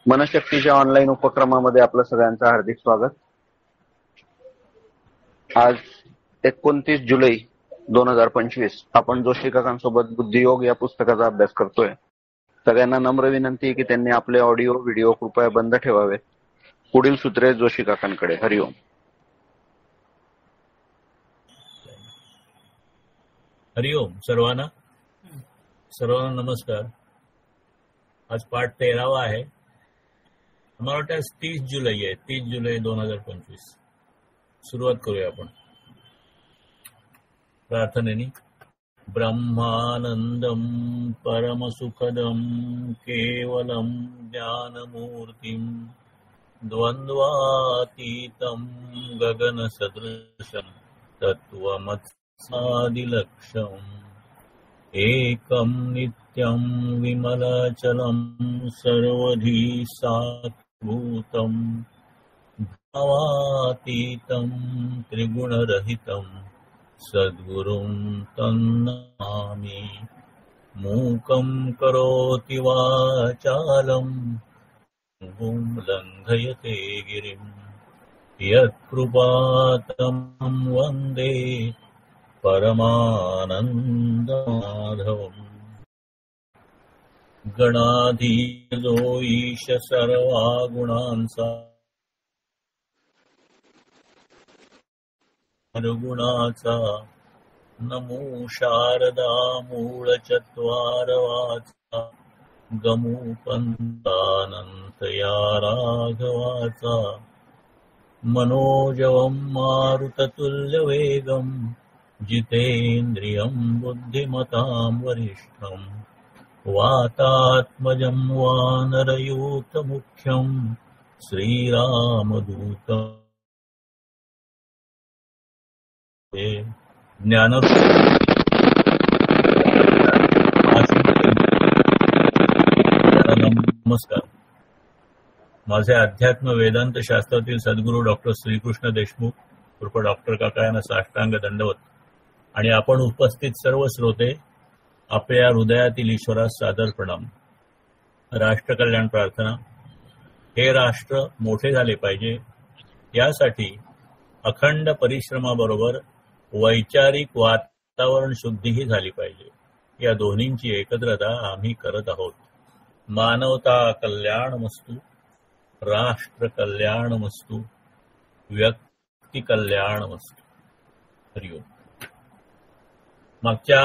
मनशक्तीच्या online उपक्रमामध्ये आपलं सगळ्यांचं हार्दिक स्वागत. आज 29 जुलै 2025 आपण जोशी काकांसोबत बुद्धियोग या पुस्तकाचा अभ्यास करतोय. सगळ्यांना नम्र विनंती आहे की त्यांनी आपले ऑडिओ व्हिडिओ कृपया बंद ठेवावे. पुढील सूत्रे जोशी काकांकडे. हरिओम. हरिओम. सर्वांना नमस्कार. आज पाठ 13वा आहे. मला वाटतं 30 जुलै आहे. 30 जुलै 2025. सुरुवात करूया आपण प्रार्थनेनी. ब्रह्मानंदम परमसुखदम केवलम ज्ञानमूर्तिम द्वंद्वातीतं गगनसदृशं तत्त्वमत्सादिलक्ष्यम् एकं नित्यं विमलचलं सर्वधी सात्भूतं भावातीतं त्रिगुणरहितं सद्गुरुं तन्नमामि. मूकं करोति वाचालं लङ्घयते गिरिं यत्कृपातमं वन्दे परमानन्दमाधवम्. गणाधीशो ईश सर्वागुणांसा गुणाचा नमो शारदा मूळचत्वारवाचा गमुपंतानंतया राघवाचा. मनोजवं मारुततुल्यवेगं जितेन्द्रियं बुद्धिमतां वरिष्ठं वातात्मजं वानरयूथमुख्यं श्रीरामदूतं ज्ञान. नमस्कार. माझे अध्यात्म वेदांत शास्त्रातील सद्गुरू डॉक्टर श्रीकृष्ण देशमुख उर्फ डॉक्टर काका यांना साष्टांग दंडवत आणि आपण उपस्थित सर्व श्रोते आपल्या हृदयातील ईश्वरास सादर प्रणाम. राष्ट्रकल्याण प्रार्थना. हे राष्ट्र मोठे झाले पाहिजे यासाठी अखंड परिश्रमाबरोबर वैचारिक वातावरण शुद्धीही झाली पाहिजे. या दोन्हींची एकत्रता आम्ही करत आहोत. मानवता कल्याणमस्तु, राष्ट्र कल्याणमस्तु, व्यक्ती कल्याणमस्तु. हरिओम. मागच्या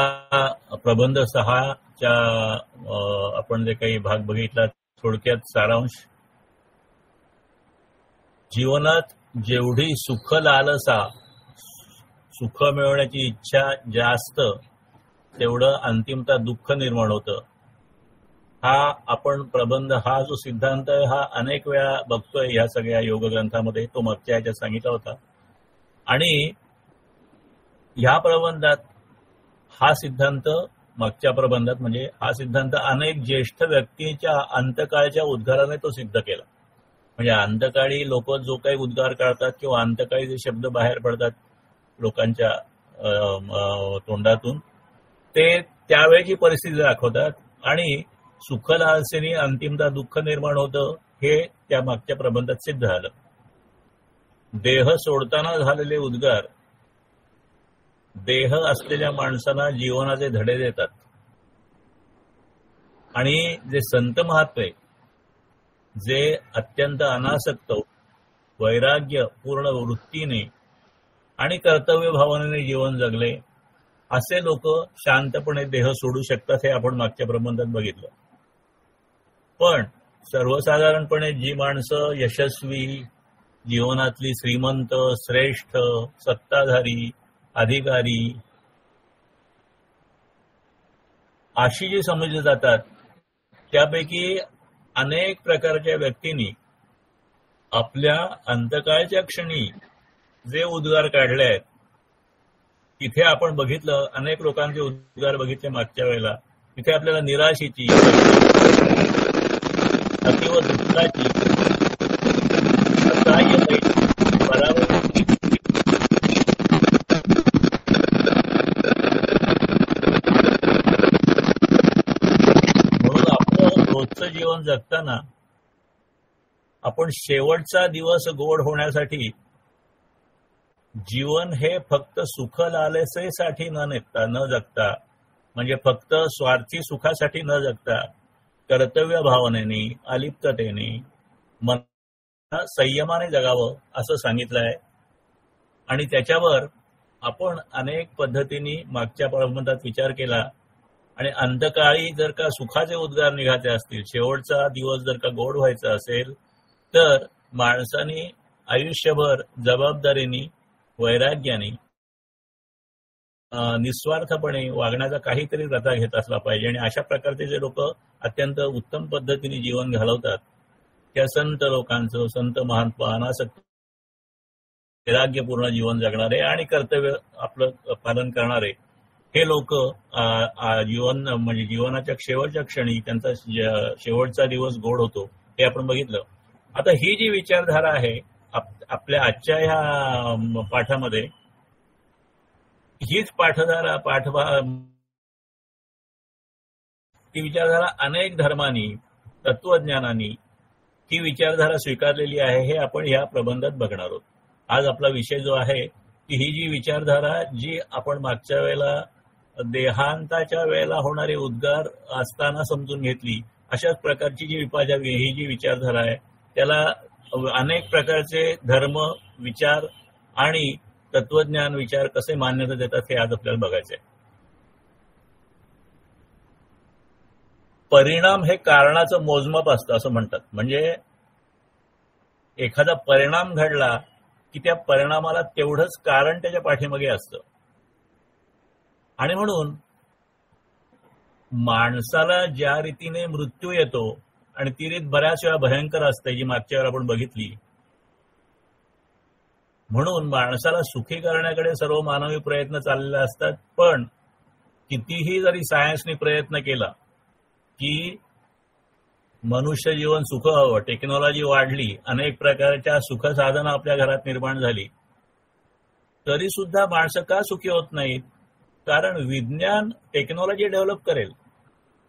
प्रबंध 6च्या आपण जे काही भाग बघितला थोडक्यात सारांश. जीवनात जेवढी सुख लालसा, सुख मिळवण्याची इच्छा जास्त तेवढं अंतिमता दुःख निर्माण होतं. हा आपण प्रबंध, हा जो सिद्धांत आहे हा अनेक वेळा बघतोय या सगळ्या योग ग्रंथामध्ये. तो मागच्या ह्याच्यात सांगितला होता आणि ह्या प्रबंधात हा सिद्धांत, मागच्या प्रबंधात म्हणजे हा सिद्धांत अनेक ज्येष्ठ व्यक्तींच्या अंतकाळच्या उद्गाराने तो सिद्ध केला. म्हणजे अंतकाळी लोक जो काही उद्गार काढतात किंवा अंतकाळी जे शब्द बाहेर पडतात लोकांच्या तोंडातून ते त्यावेळची परिस्थिती दाखवतात आणि सुख लालसेने अंतिमता दुःख निर्माण होतं हे त्या मागच्या प्रबंधात सिद्ध झालं. देह सोडताना झालेले उद्गार देह असलेल्या माणसांना जीवनाचे धडे देतात आणि जे संत महात्मे जे अत्यंत अनासक्त वैराग्य पूर्ण वृत्तीने आणि कर्तव्य भावनेने जीवन जगले असे लोक शांतपणे देह सोडू शकतात हे आपण मागच्या प्रबंधात बघितलं. पण सर्वसाधारणपणे जी माणसं यशस्वी, जीवनातली श्रीमंत, श्रेष्ठ, सत्ताधारी, अधिकारी अशी जी समजली जातात त्यापैकी अनेक प्रकारच्या व्यक्तींनी आपल्या अंतकाळच्या क्षणी जे उद्गार काढले आहेत तिथे आपण बघितलं, अनेक लोकांचे उद्गार बघितले मागच्या वेळेला. तिथे आपल्याला निराशेची, अतीव दुःखाची, म्हणून आपलं रोजचं जीवन जगताना आपण शेवटचा दिवस गोड होण्यासाठी जीवन हे फक्त सुख लालसेसाठी न जगता म्हणजे फक्त स्वार्थी सुखासाठी न जगता कर्तव्य भावनेने अलिप्ततेने मन संयमाने जगावं असं सांगितलं आहे. आणि त्याच्यावर आपण अनेक पद्धतीने मागच्या प्रबंधात विचार केला. आणि अंतकाळी जर का सुखाचे उद्गार निघायचे असतील, शेवटचा दिवस जर का गोड व्हायचा असेल, तर माणसाने आयुष्यभर जबाबदारीने वैराग्याने निस्वार्थपणे वागण्याचा काहीतरी रता घेत असला पाहिजे. आणि अशा प्रकारचे जे लोक अत्यंत उत्तम पद्धतीने जीवन घालवतात त्या संत लोकांचं, संत महात्मा अनासक्त वैराग्यपूर्ण जीवन जगणारे आणि कर्तव्य आपलं पालन करणारे हे लोक जीवन म्हणजे जीवनाच्या शेवटच्या क्षणी त्यांचा शेवटचा दिवस गोड होतो हे आपण बघितलं. आता ही जी विचारधारा आहे आपल्या आजच्या ह्या पाठामध्ये, हीच ती विचारधारा अनेक धर्मांनी, तत्वज्ञानांनी ही विचारधारा स्वीकारलेली आहे हे आपण या प्रबंधात बघणार आहोत. आज आपला विषय जो आहे की ही जी विचारधारा जी आपण मागच्या वेळेला देहांताच्या वेळेला होणारे उद्गार असताना समजून घेतली, अशाच प्रकारची ही जी विचारधारा आहे त्याला अनेक प्रकारचे धर्म, विचार आणि तत्वज्ञान विचार कसे मान्यता देतात हे आज आपल्याला बघायचं आहे. परिणाम हे कारणाचं मोजमाप असतं असं म्हणतात. म्हणजे एखादा परिणाम घडला की त्या परिणामाला तेवढंच कारण त्याच्या पाठीमागे असतं. आणि म्हणून माणसाला ज्या रीतीने मृत्यू येतो आणि ती रीत बऱ्याच वेळा भयंकर असते जी मागच्या वेळा आपण बघितली. म्हणून माणसाला सुखी करण्याकडे सर्व मानवी प्रयत्न चाललेले असतात. पण कितीही जरी सायन्सने प्रयत्न केला की मनुष्य जीवन सुख हवं, टेक्नॉलॉजी वाढली, अनेक प्रकारच्या सुख साधनं आपल्या घरात निर्माण झाली, तरी सुद्धा माणसं का सुखी होत नाहीत? कारण विज्ञान टेक्नॉलॉजी डेव्हलप करेल,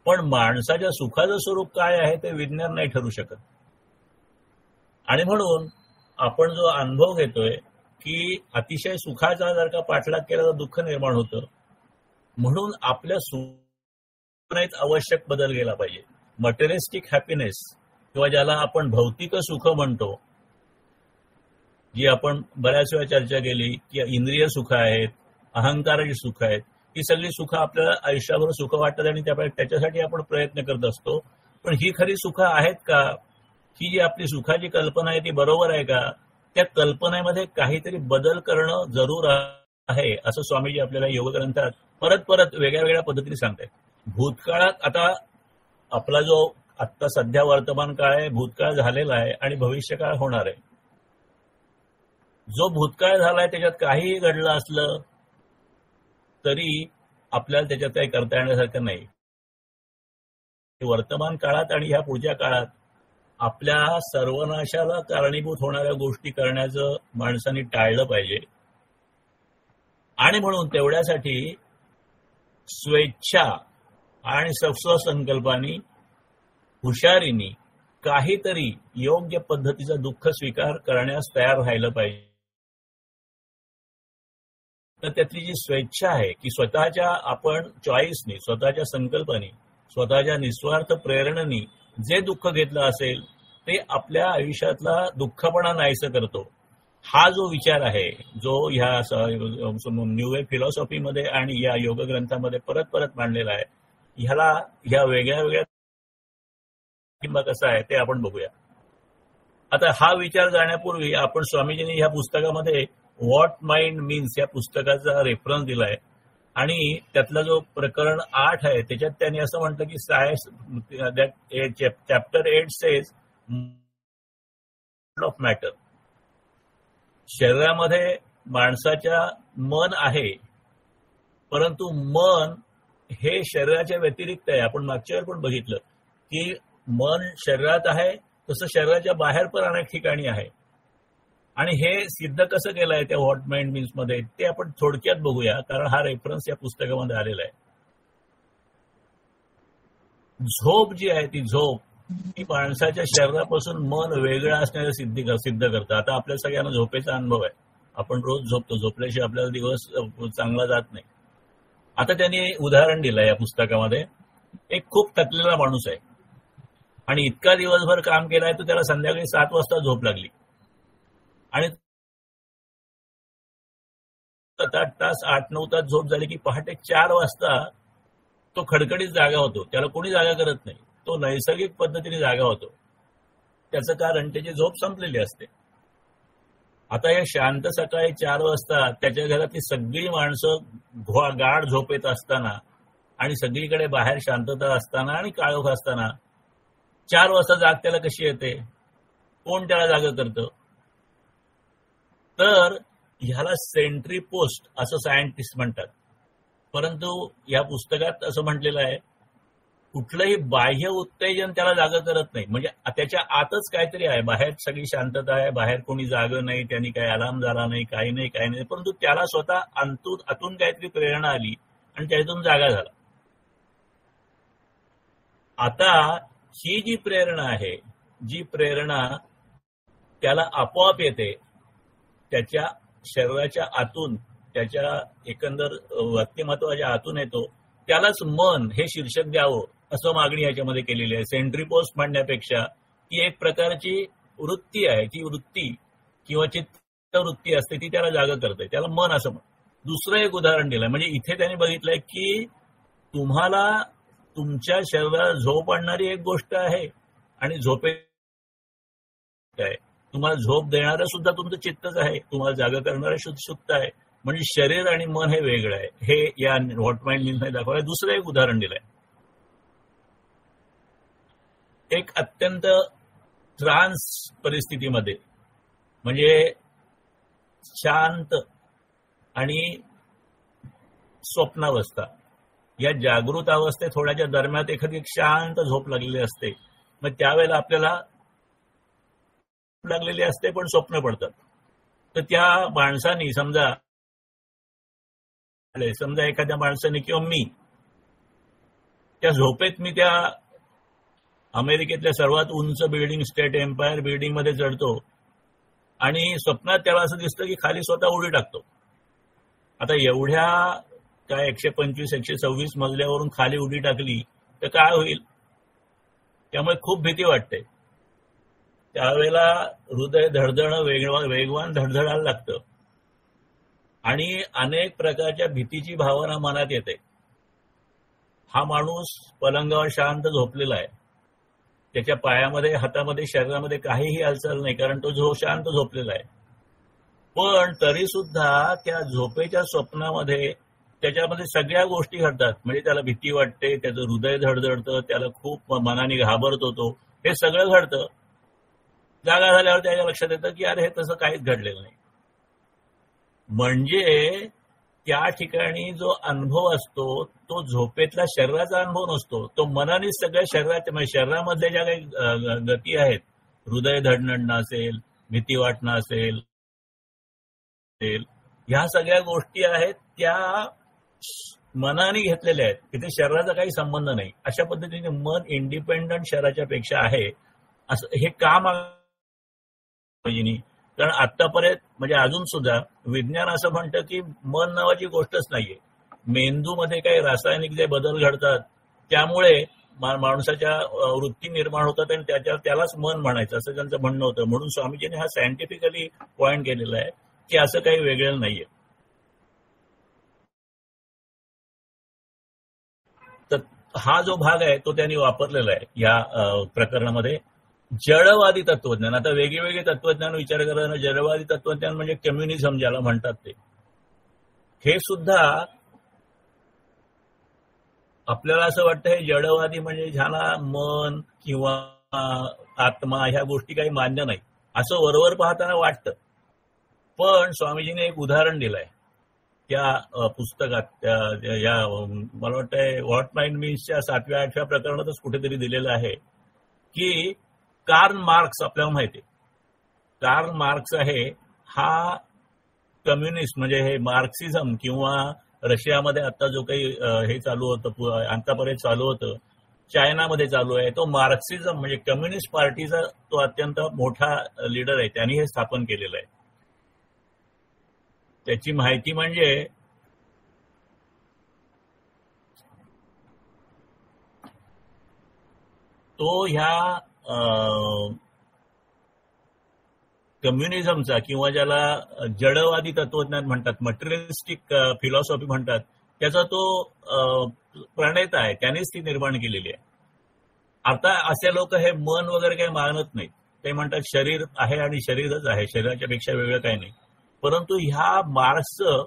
पण माणसाच्या सुखाचं स्वरूप काय आहे ते विज्ञान नाही ठरू शकत. आणि म्हणून आपण जो अनुभव घेतोय की अतिशय सुखाचा जर का पाठलाग केला तर दुःख निर्माण होतं. म्हणून आपल्या सुखात आवश्यक बदल केला पाहिजे. मटेरियलिस्टिक हॅपीनेस किंवा ज्याला आपण भौतिक सुख म्हणतो, जी आपण बऱ्याच वेळा चर्चा केली की इंद्रिय सुख आहेत, अहंकाराची सुख आहेत, ही सगळी सुख आपल्याला आयुष्याभर सुख वाटतात आणि त्याच्यासाठी आपण प्रयत्न करत असतो. पण ही खरी सुख आहेत का? ही जी आपली सुखाची कल्पना आहे ती बरोबर आहे का? त्या कल्पनेमध्ये काहीतरी बदल करणं जरूर आहे असं स्वामीजी आपल्याला योग ग्रंथात परत परत वेगळ्या वेगळ्या पद्धतीने सांगतायत. भूतकाळात आता आपला जो आत्ता सध्या वर्तमान काळ आहे, भूतकाळ झालेला आहे आणि भविष्यकाळ होणार आहे. जो भूतकाळ झालाय त्याच्यात काहीही घडलं असलं तरी आपल्याला त्याच्यात काही करता येण्यासारखं नाही. वर्तमान काळात आणि ह्या पुढच्या काळात आपल्या सर्वनाशाला कारणीभूत होणाऱ्या गोष्टी करण्याचं माणसांनी टाळलं पाहिजे. आणि म्हणून तेवढ्यासाठी स्वेच्छा आणि स्वसंकल्पानी, हुशारीनी काहीतरी योग्य पद्धतीचा दुःख स्वीकार करण्यास तयार राहिलं पाहिजे. तर त्यातली जी स्वेच्छा आहे की स्वतःच्या आपण चॉईसनी, स्वतःच्या संकल्पानी, स्वतःच्या निस्वार्थ प्रेरणेनी जे दुःख घेतलं असेल ते आपल्या आयुष्यातला दुःखपणा नाहीसं करतो. हा जो विचार आहे जो ह्या न्यू एज फिलॉसॉफीमध्ये आणि या योग ग्रंथामध्ये परत परत मांडलेला आहे, ह्या वेगळ्या वेगळ्या किंवा कसा आहे ते आपण बघूया. आता हा विचार जाण्यापूर्वी आपण स्वामीजींनी ह्या पुस्तकामध्ये व्हॉट माइंड मीन्स या पुस्तकाचा रेफरन्स दिलाय आणि त्यातला जो प्रकरण 8 आहे त्याच्यात त्यांनी असं म्हटलं की science chapter 8 sage of matter. शरीरामध्ये माणसाच्या मन आहे, परंतु मन हे शरीराच्या व्यतिरिक्त आहे. आपण मागच्या वेळी पण बघितलं की मन शरीरात आहे, तसं शरीराच्या बाहेर पण अनेक ठिकाणी आहे. आणि हे सिद्ध कसं केलं आहे त्या व्हॉट माइंड मीन्स मध्ये ते आपण थोडक्यात बघूया, कारण हा रेफरन्स या पुस्तकामध्ये आलेला आहे. झोप जी आहे ती झोप की माणसाच्या शरीरापासून मन वेगळं असण्याचं सिद्ध करतं. आता आपल्या सगळ्यांना झोपेचा अनुभव आहे. आपण रोज झोपतो, झोपल्याशिवाय आपल्याला दिवस चांगला जात नाही. आता त्यांनी उदाहरण दिलं या पुस्तकामध्ये, एक खूप थकलेला माणूस आहे आणि इतका दिवसभर काम केलाय तर त्याला संध्याकाळी 7 वाजता झोप लागली आणि 7-8 तास 8-9 तास झोप झाली की पहाटे 4 वाजता तो खडखडीत जागा होतो. त्याला कोणी जागा करत नाही, तो नैसर्गिक पद्धतीने जागा होतो. त्याचं कारण त्याची झोप संपलेली असते. आता या शांत सकाळी 4 वाजता त्याच्या घरातली सगळी माणसं गाढ झोपेत असताना आणि सगळीकडे बाहेर शांतता असताना आणि काळोख असताना 4 वाजता जाग त्याला कशी येते? कोण त्याला जागा करतं? तर ह्याला सेंट्री पोस्ट असं सायंटिस्ट म्हणतात. परंतु या पुस्तकात असं म्हटलेलं आहे, कुठलंही बाह्य उत्तेजन त्याला जागा करत नाही. म्हणजे त्याच्या आतच काहीतरी आहे, बाहेर सगळी शांतता आहे, बाहेर कोणी जागं नाही, त्यांनी काही अलार्म झाला नाही, काही नाही. परंतु त्याला स्वतः आतून काहीतरी प्रेरणा आली आणि त्यातून जागा झाला. आता ही जी प्रेरणा आहे, जी प्रेरणा त्याला आपोआप येते, त्याच्या शरीराच्या आतून, त्याच्या एकंदर व्यक्तिमत्वाच्या आतून येतो, त्यालाच मन हे शीर्षक द्यावं असं मागणी याच्यामध्ये केलेली आहे. सेंट्री पोस्ट म्हणण्यापेक्षा ती एक प्रकारची वृत्ती आहे, ती वृत्ती किंवा चित्तवृत्ती असते, ती त्याला जागा करते, त्याला मन असं दुसरं एक उदाहरण दिलंय. म्हणजे इथे त्यांनी बघितलंय की तुम्हाला तुमच्या शरीराला झोप आणणारी एक गोष्ट आहे आणि झोपे आहे, तुम्हाला झोप देणारं सुद्धा तुमचं चित्तच आहे, तुम्हाला जागा करणारं सुद्धा आहे. म्हणजे शरीर आणि मन हे वेगळं आहे. हे या व्हॉट माइंड मीन्सने दाखवलंय. दुसरं एक उदाहरण दिलंय, एक अत्यंत ट्रान्स परिस्थितीमध्ये, म्हणजे शांत आणि स्वप्नावस्था, या जागृत अवस्थेत थोड्याच्या दरम्यान एखादी शांत झोप लागलेली असते. मग त्यावेळेला आपल्याला लागलेली असते पण स्वप्न पडतात. तर त्या माणसानी समजा एखाद्या माणसाने किंवा मी त्या झोपेत मी त्या अमेरिकेतल्या सर्वात उंच बिल्डिंग, स्टेट एम्पायर बिल्डिंग मध्ये चढतो आणि स्वप्नात त्याला असं दिसतं की खाली स्वतः उडी टाकतो. आता एवढ्या काय 125-126 मजल्यावरून खाली उडी टाकली तर काय होईल? त्यामुळे खूप भीती वाटते. त्यावेळेला हृदय धडधडणं वेगवान धडधडायला लागतं आणि अनेक प्रकारच्या भीतीची भावना मनात येते. हा माणूस पलंगावर शांत झोपलेला आहे, त्याच्या पायामध्ये, हातामध्ये, शरीरामध्ये काहीही हालचाल नाही, कारण तो शांत झोपलेला आहे. पण तरी सुद्धा त्या झोपेच्या स्वप्नामध्ये त्याच्यामध्ये सगळ्या गोष्टी घडतात. म्हणजे त्याला भीती वाटते, त्याचं हृदय धडधडतं, त्याला खूप मनाने घाबरतो, तो हे सगळं घडतं. जागा झाल्यावर त्याच्या लक्षात येतं की अरे हे तसं काहीच घडलेलं नाही. म्हणजे त्या ठिकाणी जो अनुभव असतो तो झोपेतला शरीराचा अनुभव नसतो, तो मनानेच सगळ्या शरीरामधल्या ज्या काही गती आहेत, हृदय धडधडणं असेल, भीती वाटणं असेल, ह्या सगळ्या गोष्टी आहेत त्या मनाने घेतलेल्या आहेत, तिथे शरीराचा काही संबंध नाही. अशा पद्धतीने मन इंडिपेंडंट शरीराच्या पेक्षा आहे असं हे काम. कारण आतापर्यंत म्हणजे अजून सुद्धा विज्ञान असं म्हणतं की मन नावाची गोष्टच नाहीये. मेंदूमध्ये काही रासायनिक जे बदल घडतात त्यामुळे माणसाच्या वृत्ती निर्माण होतात आणि त्यालाच मन म्हणायचं असं त्यांचं म्हणणं होतं. म्हणून स्वामीजींनी हा सायंटिफिकली पॉइंट केलेला आहे की असं काही वेगळं नाहीये. तर हा जो भाग आहे तो त्यांनी वापरलेला आहे या प्रकरणामध्ये. जडवादी तत्वज्ञान, आता वेगवेगळे तत्वज्ञान विचार करताना जडवादी तत्वज्ञान म्हणजे कम्युनिझम ज्याला म्हणतात ते, हे सुद्धा आपल्याला असं वाटतं हे जडवादी म्हणजे ज्याला मन किंवा आत्मा ह्या गोष्टी काही मान्य नाही असं वरवर पाहताना वाटतं. पण स्वामीजीने एक उदाहरण दिलंय त्या पुस्तकात, या मला वाटतंय व्हॉट माइंड मीन्सच्या 7व्या-8व्या प्रकरणातच कुठेतरी दिलेलं आहे की कार्ल मार्क्स, आपल्याला माहिती आहे कार्ल मार्क्स आहे हा कम्युनिस्ट, म्हणजे हे मार्क्सिझम किंवा रशियामध्ये आता जो काही हे चालू होतं, आतापर्यंत चालू होतं चायनामध्ये चालू आहे. तो मार्क्सिझम म्हणजे कम्युनिस्ट पार्टीचा तो अत्यंत मोठा लीडर आहे, त्यांनी हे स्थापन केलेलं आहे. त्याची माहिती म्हणजे तो ह्या कम्युनिझमचा किंवा ज्याला जडवादी तत्वज्ञान म्हणतात, मटेरियलिस्टिक फिलॉसॉफी म्हणतात, त्याचा तो प्रणेता आहे. त्यानेच ती निर्माण केलेली आहे. आता असे लोक हे मन वगैरे काही मानत नाहीत. ते म्हणतात शरीर आहे आणि शरीरच आहे, शरीराच्या पेक्षा वेगळं काही नाही. परंतु ह्या मार्क्सचं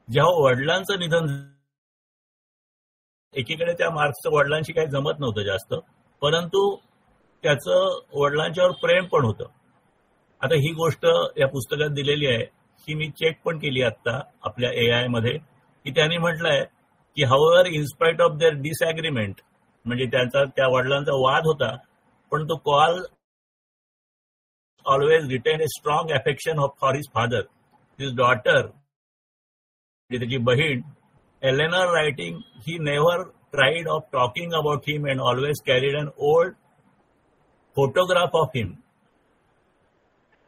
जेव्हा वडिलांचं निधन, एकीकडे त्या मार्क्सचं वडिलांशी काही जमत नव्हतं जास्त, परंतु त्याचं वडिलांच्यावर प्रेम पण होतं. आता ही गोष्ट या पुस्तकात दिलेली आहे, ही मी चेक पण केली आता आपल्या AI मध्ये, की त्यांनी म्हटलंय की however in spite of their disagreement, म्हणजे त्यांचा त्या वडिलांचा वाद होता, पण तो Carl always retained a strong affection for his father, his daughter, त्याची बहीण Eleanor, writing he never tried of talking about him and always carried an old photograph of him.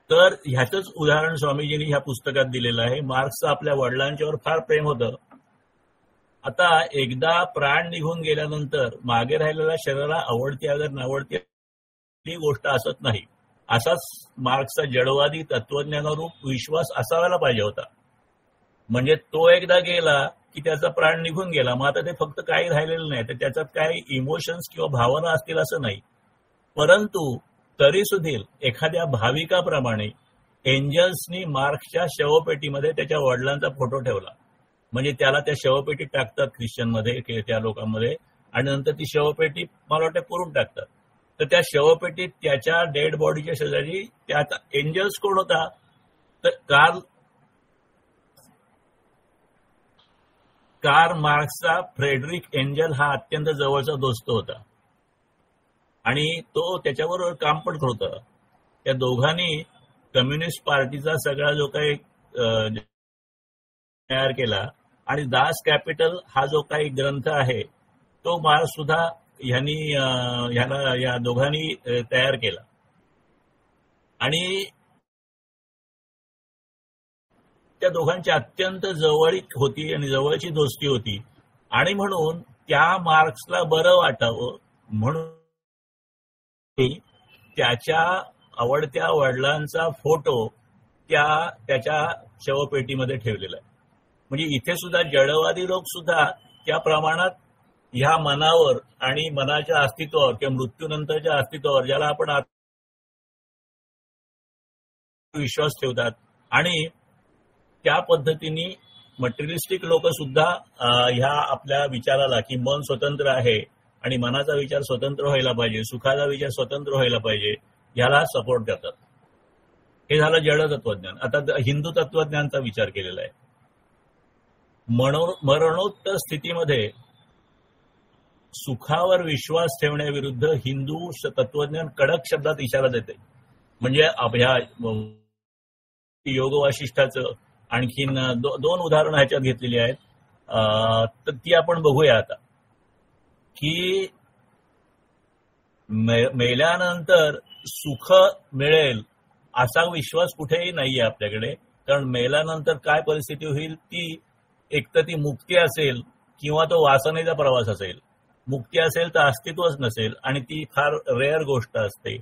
तर ह्याचंच उदाहरण स्वामीजींनी ह्या पुस्तकात दिलेलं आहे. मार्क्सचं आपल्या वडिलांच्यावर फार प्रेम होतं. आता एकदा प्राण निघून गेल्यानंतर मागे राहिलेल्या शरीराला आवडती अगर नावडती ही गोष्ट असत नाही. असाच मार्क्सचा जडवादी तत्वज्ञानारूप विश्वास असायला पाहिजे होता. म्हणजे तो एकदा गेला की त्याचा प्राण निघून गेला, मग आता ते फक्त काही राहिलेलं नाही, तर त्याच्यात काही इमोशन्स किंवा भावना असतील असं नाही. परंतु तरी सुद्धा एखाद्या भाविकाप्रमाणे एंजल्सनी मार्क्सच्या शवपेटीमध्ये त्याच्या वडिलांचा फोटो ठेवला. म्हणजे त्याला त्या शवपेटीत टाकतात ख्रिश्चनमध्ये, त्या लोकांमध्ये, आणि नंतर ती शवपेटी मला वाटतं पुरून टाकतात. तर त्या शवपेटीत त्याच्या डेड बॉडीच्या शेजारी त्याचा एंजल्स कोण होता, तर कार्ल मार्क्सचा फ्रेडरिक एंजल हा अत्यंत जवळचा दोस्त होता आणि तो त्याच्याबरोबर काम पण करत होता. त्या दोघांनी कम्युनिस्ट पार्टीचा सगळा जो काही तयार केला आणि दास कॅपिटल हा जो काही ग्रंथ आहे तो मार्क्स सुद्धा या दोघांनी तयार केला. आणि त्या दोघांची अत्यंत जवळीक होती आणि जवळची दोस्ती होती. आणि म्हणून त्या मार्क्सला बरं वाटावं म्हणून त्याच्या आवडत्या वडिलांचा फोटो त्याच्या शवपेटीमध्ये ठेवलेला आहे. म्हणजे इथे सुद्धा जडवादी लोक सुद्धा त्या प्रमाणात ह्या मनावर आणि मनाच्या अस्तित्वावर किंवा मृत्यूनंतरच्या अस्तित्वावर, ज्याला आपण विश्वास ठेवतात, आणि त्या पद्धतीने मटेरियलिस्टिक लोक सुद्धा ह्या आपल्या विचाराला की मन स्वतंत्र आहे आणि मनाचा विचार स्वतंत्र व्हायला पाहिजे, सुखाचा विचार स्वतंत्र व्हायला पाहिजे, याला सपोर्ट करतात. हे झालं जड तत्वज्ञान. आता हिंदू तत्वज्ञानचा विचार केलेला आहे. मरणोत्तर स्थितीमध्ये सुखावर विश्वास ठेवण्याविरुद्ध हिंदू तत्वज्ञान कडक शब्दात इशारा देते. म्हणजे ह्या योग वाशिष्ठाचं आणखीन दोन उदाहरणं ह्याच्यात घेतलेली आहेत. तर ती आपण बघूया आता. की मेल्यानंतर सुख मिळेल असा विश्वास कुठेही नाहीये आपल्याकडे. कारण मेल्यानंतर काय परिस्थिती होईल ती, एक तर ती मुक्ती असेल किंवा तो वासनेचा प्रवास असेल. मुक्ती असेल तर अस्तित्वच नसेल आणि ती फार रेअर गोष्ट असते.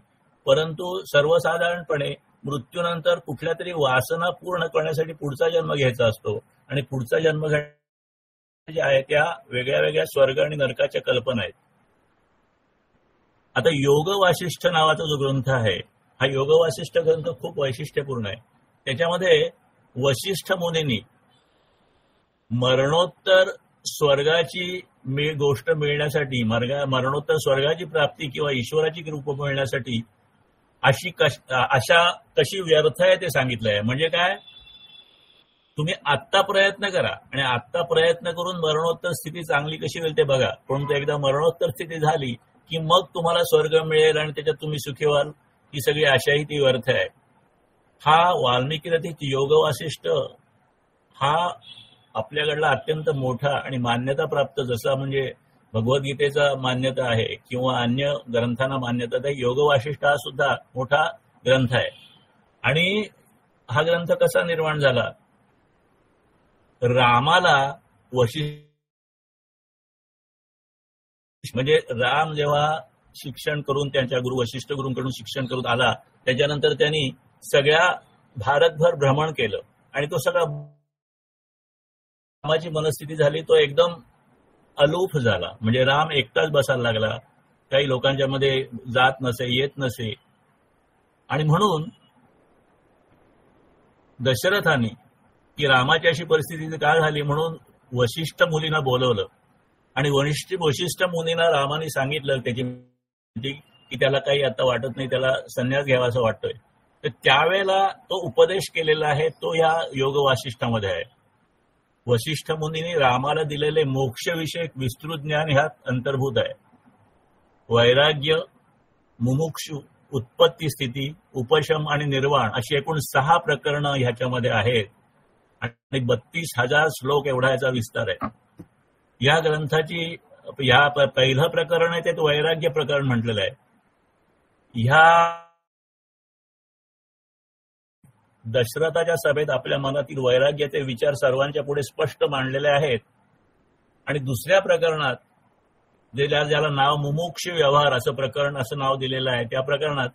परंतु सर्वसाधारणपणे मृत्यूनंतर कुठल्या तरी वासना पूर्ण करण्यासाठी पुढचा जन्म घ्यायचा असतो आणि पुढचा जन्म जे आहे त्या वेगळ्या वेगळ्या स्वर्ग आणि नरकाच्या कल्पना आहेत. आता योग वासिष्ठ नावाचा जो ग्रंथ आहे, हा योग वासिष्ठ ग्रंथ खूप वैशिष्ट्यपूर्ण आहे. त्याच्यामध्ये वशिष्ठ मुनींनी मरणोत्तर स्वर्गाची गोष्ट मिळण्यासाठी, मरणोत्तर स्वर्गाची प्राप्ती किंवा ईश्वराची कृपा मिळण्यासाठी आशा कशी व्यर्थ आहे ते सांगितलंय. म्हणजे काय, तुम्ही आत्ता प्रयत्न करा आणि आत्ता प्रयत्न करून मरणोत्तर स्थिती चांगली कशी होईल ते बघा. परंतु एकदा मरणोत्तर स्थिती झाली की मग तुम्हाला स्वर्ग मिळेल आणि त्याच्यात तुम्ही सुखी व्हाल, ही सगळी आशाही ती व्यर्थ आहे. हा वाल्मिकी रचित योग वासिष्ठ हा आपल्याकडला अत्यंत मोठा आणि मान्यता प्राप्त, जसा म्हणजे भगवद्गीतेचा मान्यता आहे किंवा अन्य ग्रंथांना मान्यता आहे, योग वासिष्ठ हा सुद्धा मोठा ग्रंथ आहे. आणि हा ग्रंथ कसा निर्माण झाला? रामाला वशिष्ठ म्हणजे राम जेव्हा शिक्षण करून त्यांच्या गुरु वशिष्ठ गुरूंकडून शिक्षण करून आला, त्याच्यानंतर त्यांनी सगळ्या भारतभर भ्रमण केलं आणि तो सगळा रामाची मनस्थिती झाली, तो एकदम अलूफ झाला. म्हणजे राम एकटाच बसायला लागला, काही लोकांच्या मध्ये जात नसे, येत नसे. आणि म्हणून दशरथाने की रामाची अशी परिस्थिती का झाली म्हणून वशिष्ठ मुनींना बोलवलं आणि वशिष्ठ मुनींना रामाने सांगितलं त्याची की त्याला काही आता वाटत नाही, त्याला संन्यास घ्यावा असं वाटतोय. तर त्यावेळेला तो उपदेश केलेला आहे तो या योग वासिष्ठामध्ये आहे. वशिष्ठ मुनींनी रामाला दिलेले मोक्षविषयक विस्तृत ज्ञान ह्यात अंतर्भूत आहे. वैराग्य, मुमुक्षु, उत्पत्ती स्थिती, उपशम आणि निर्वाण अशी एकूण 6 प्रकरणं ह्याच्यामध्ये आहेत आणि 32,000 श्लोक एवढा याचा विस्तार आहे. या ग्रंथाची पहिलं प्रकरण आहे ते वैराग्य प्रकरण म्हटलेलं आहे. ह्या दशरथाच्या सभेत आपल्या मनातील वैराग्याचे विचार सर्वांच्या पुढे स्पष्ट मांडलेले आहेत. आणि दुसऱ्या प्रकरणात ज्याला नाव मुमुक्ष व्यवहार असं प्रकरण असं नाव दिलेलं आहे, त्या प्रकरणात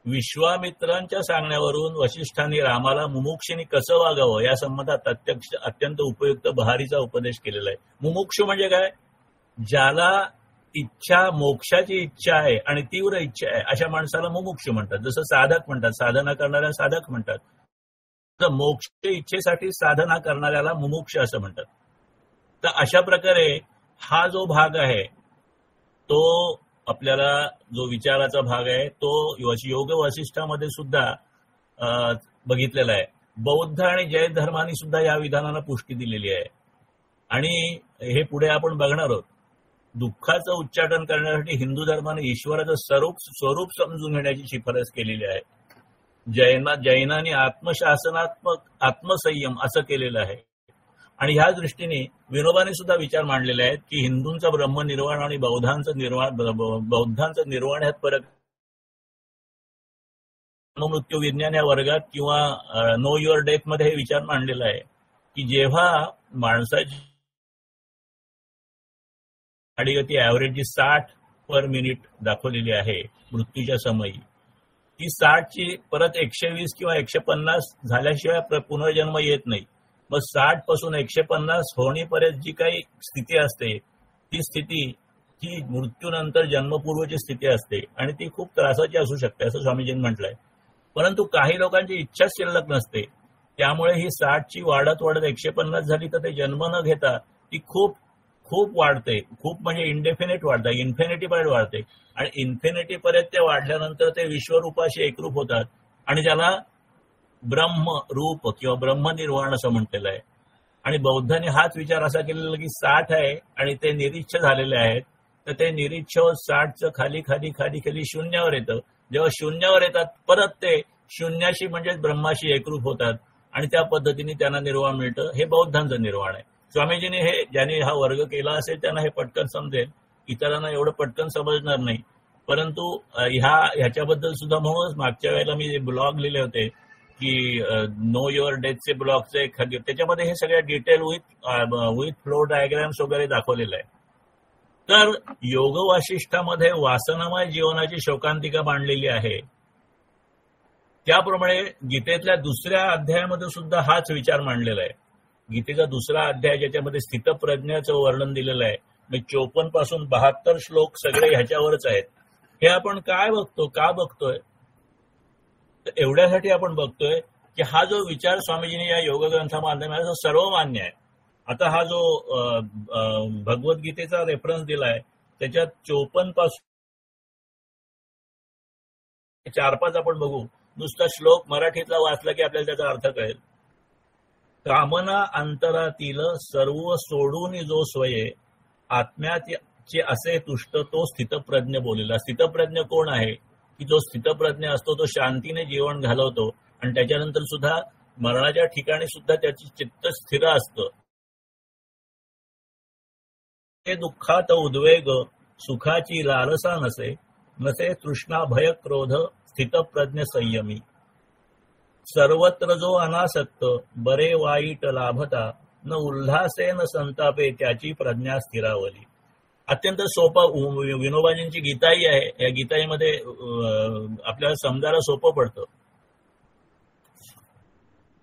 विश्वामित्रांच्या सांगण्यावरून वशिष्ठांनी रामाला मुमुक्षीने कसं वागावं या संबंधात अत्यंत उपयुक्त बहारीचा उपदेश केलेला आहे. मुमुक्ष म्हणजे काय? ज्याला इच्छा, मोक्षाची इच्छा आहे आणि तीव्र इच्छा आहे अशा माणसाला मुमुक्ष म्हणतात. जसं साधक म्हणतात, साधना करणाऱ्या साधक म्हणतात. तर मोक्ष इच्छेसाठी साधना करणाऱ्याला मुमुक्ष असं म्हणतात. तर अशा प्रकारे हा जो भाग आहे तो आपल्याला जो विचाराचा भाग आहे तो योग वासिष्ठामध्ये सुद्धा बघितलेला आहे. बौद्ध आणि जैन धर्माने सुद्धा या विधानाला पुष्टी दिलेली आहे. आणि हे पुढे आपण बघणार आहोत. दुःखाचं उच्चाटन करण्यासाठी हिंदू धर्माने ईश्वराचं स्वरूप समजून घेण्याची शिफारस केलेली आहे. जैनाने आत्मशासनात्मक आत्मसंयम असं केलेलं आहे. आणि ह्या दृष्टीने विनोबाने सुद्धा विचार मांडलेले आहेत की हिंदूंचा ब्रह्मनिर्वाण आणि बौद्धांचं निर्वाण ह्यात फरक. मृत्यू विज्ञान या वर्गात किंवा नो युअर डेथ मध्ये हे विचार मांडलेला आहे की जेव्हा माणसाची गाडीगती ऍव्हरेज जी 60 पर मिनिट दाखवलेली आहे मृत्यूच्या समयी, ती 60ची परत 120 किंवा 150 झाल्याशिवाय पुनर्जन्म येत नाही. मग 60 पासून 150 होण्यापर्यंत जी काही स्थिती असते ती स्थिती ही मृत्यूनंतर जन्मपूर्वची स्थिती असते आणि ती खूप त्रासाची असू शकते असं स्वामीजींनी म्हटलंय. परंतु काही लोकांची इच्छा शिल्लक नसते, त्यामुळे ही 60ची वाढत 150 झाली तर ते जन्म न घेता ती खूप खूप वाढते. खूप म्हणजे इंडेफिनेट वाढते, इन्फिनिटी पर्यंत वाढते आणि इन्फिनिटी पर्यंत ते वाढल्यानंतर ते विश्वरूपाशी एकरूप होतात आणि त्याला ब्रह्म रूप किंवा ब्रह्मनिर्वाण असं म्हटलेलं आहे. आणि बौद्धांनी हाच विचार असा केलेला की 60 आहे आणि ते निरीच्छ झालेले आहेत, तर ते निरीच्छ 60चं खाली खाली खाली खाली शून्यावर येतं. जेव्हा शून्यावर येतात परत ते शून्याशी म्हणजेच ब्रह्माशी एकरूप होतात आणि त्या पद्धतीने त्यांना निर्वाण मिळतं. हे बौद्धांचं निर्वाण आहे. स्वामीजीने हे ज्याने हा वर्ग केला असेल त्यांना हे पटकन समजेल, इतरांना एवढं पटकन समजणार नाही. परंतु ह्याच्याबद्दल सुद्धा म्हणूनच मागच्या वेळेला मी ब्लॉग लिहिले होते की नो युअर डेथचे ब्लॉगचे त्याच्यामध्ये हे सगळ्या डिटेल विथ फ्लो डायग्राम्स वगैरे दाखवलेलं आहे. तर योग वासिष्ठामध्ये वासनामय जीवनाची शोकांतिका मांडलेली आहे. त्याप्रमाणे गीतेतल्या दुसऱ्या अध्यायामध्ये सुद्धा हाच विचार मांडलेला आहे. गीतेचा दुसरा अध्याय ज्याच्यामध्ये स्थितप्रज्ञाचं वर्णन दिलेलं आहे, 54 पासून 72 श्लोक सगळे ह्याच्यावरच आहेत. हे आपण काय बघतो, का बघतोय? तर एवढ्यासाठी आपण बघतोय की हा जो विचार स्वामीजींनी या योग ग्रंथामाध्यमात सर्व मान्य आहे. आता हा जो भगवद्गीतेचा रेफरन्स दिलाय त्याच्यात 54 पासून 4-5 आपण बघू. नुसता श्लोक मराठीतला वाचला की आपल्याला त्याचा अर्थ कळेल. कामना अंतरातील सर्व सोडून जो स्वये आत्म्याचे असे तुष्ट तो स्थितप्रज्ञ बोललेला. स्थितप्रज्ञ कोण आहे? की जो स्थितप्रज्ञ असतो तो शांतीने जीवन घालवतो आणि त्याच्यानंतर सुद्धा मरणाच्या ठिकाणी सुद्धा त्याची चित्त स्थिर असतं. ते दुःखात उद्वेग सुखाची लालसा नसे, नसे तृष्णा भय क्रोध स्थितप्रज्ञ संयमी. सर्वत्र जो अनासक्त बरे वाईट लाभता, न उल्हासे न संतापे त्याची प्रज्ञा स्थिरावली. अत्यंत सोपं विनोबाजींची गीताई आहे. या गीताईमध्ये आपल्याला समजायला सोपं पडतं.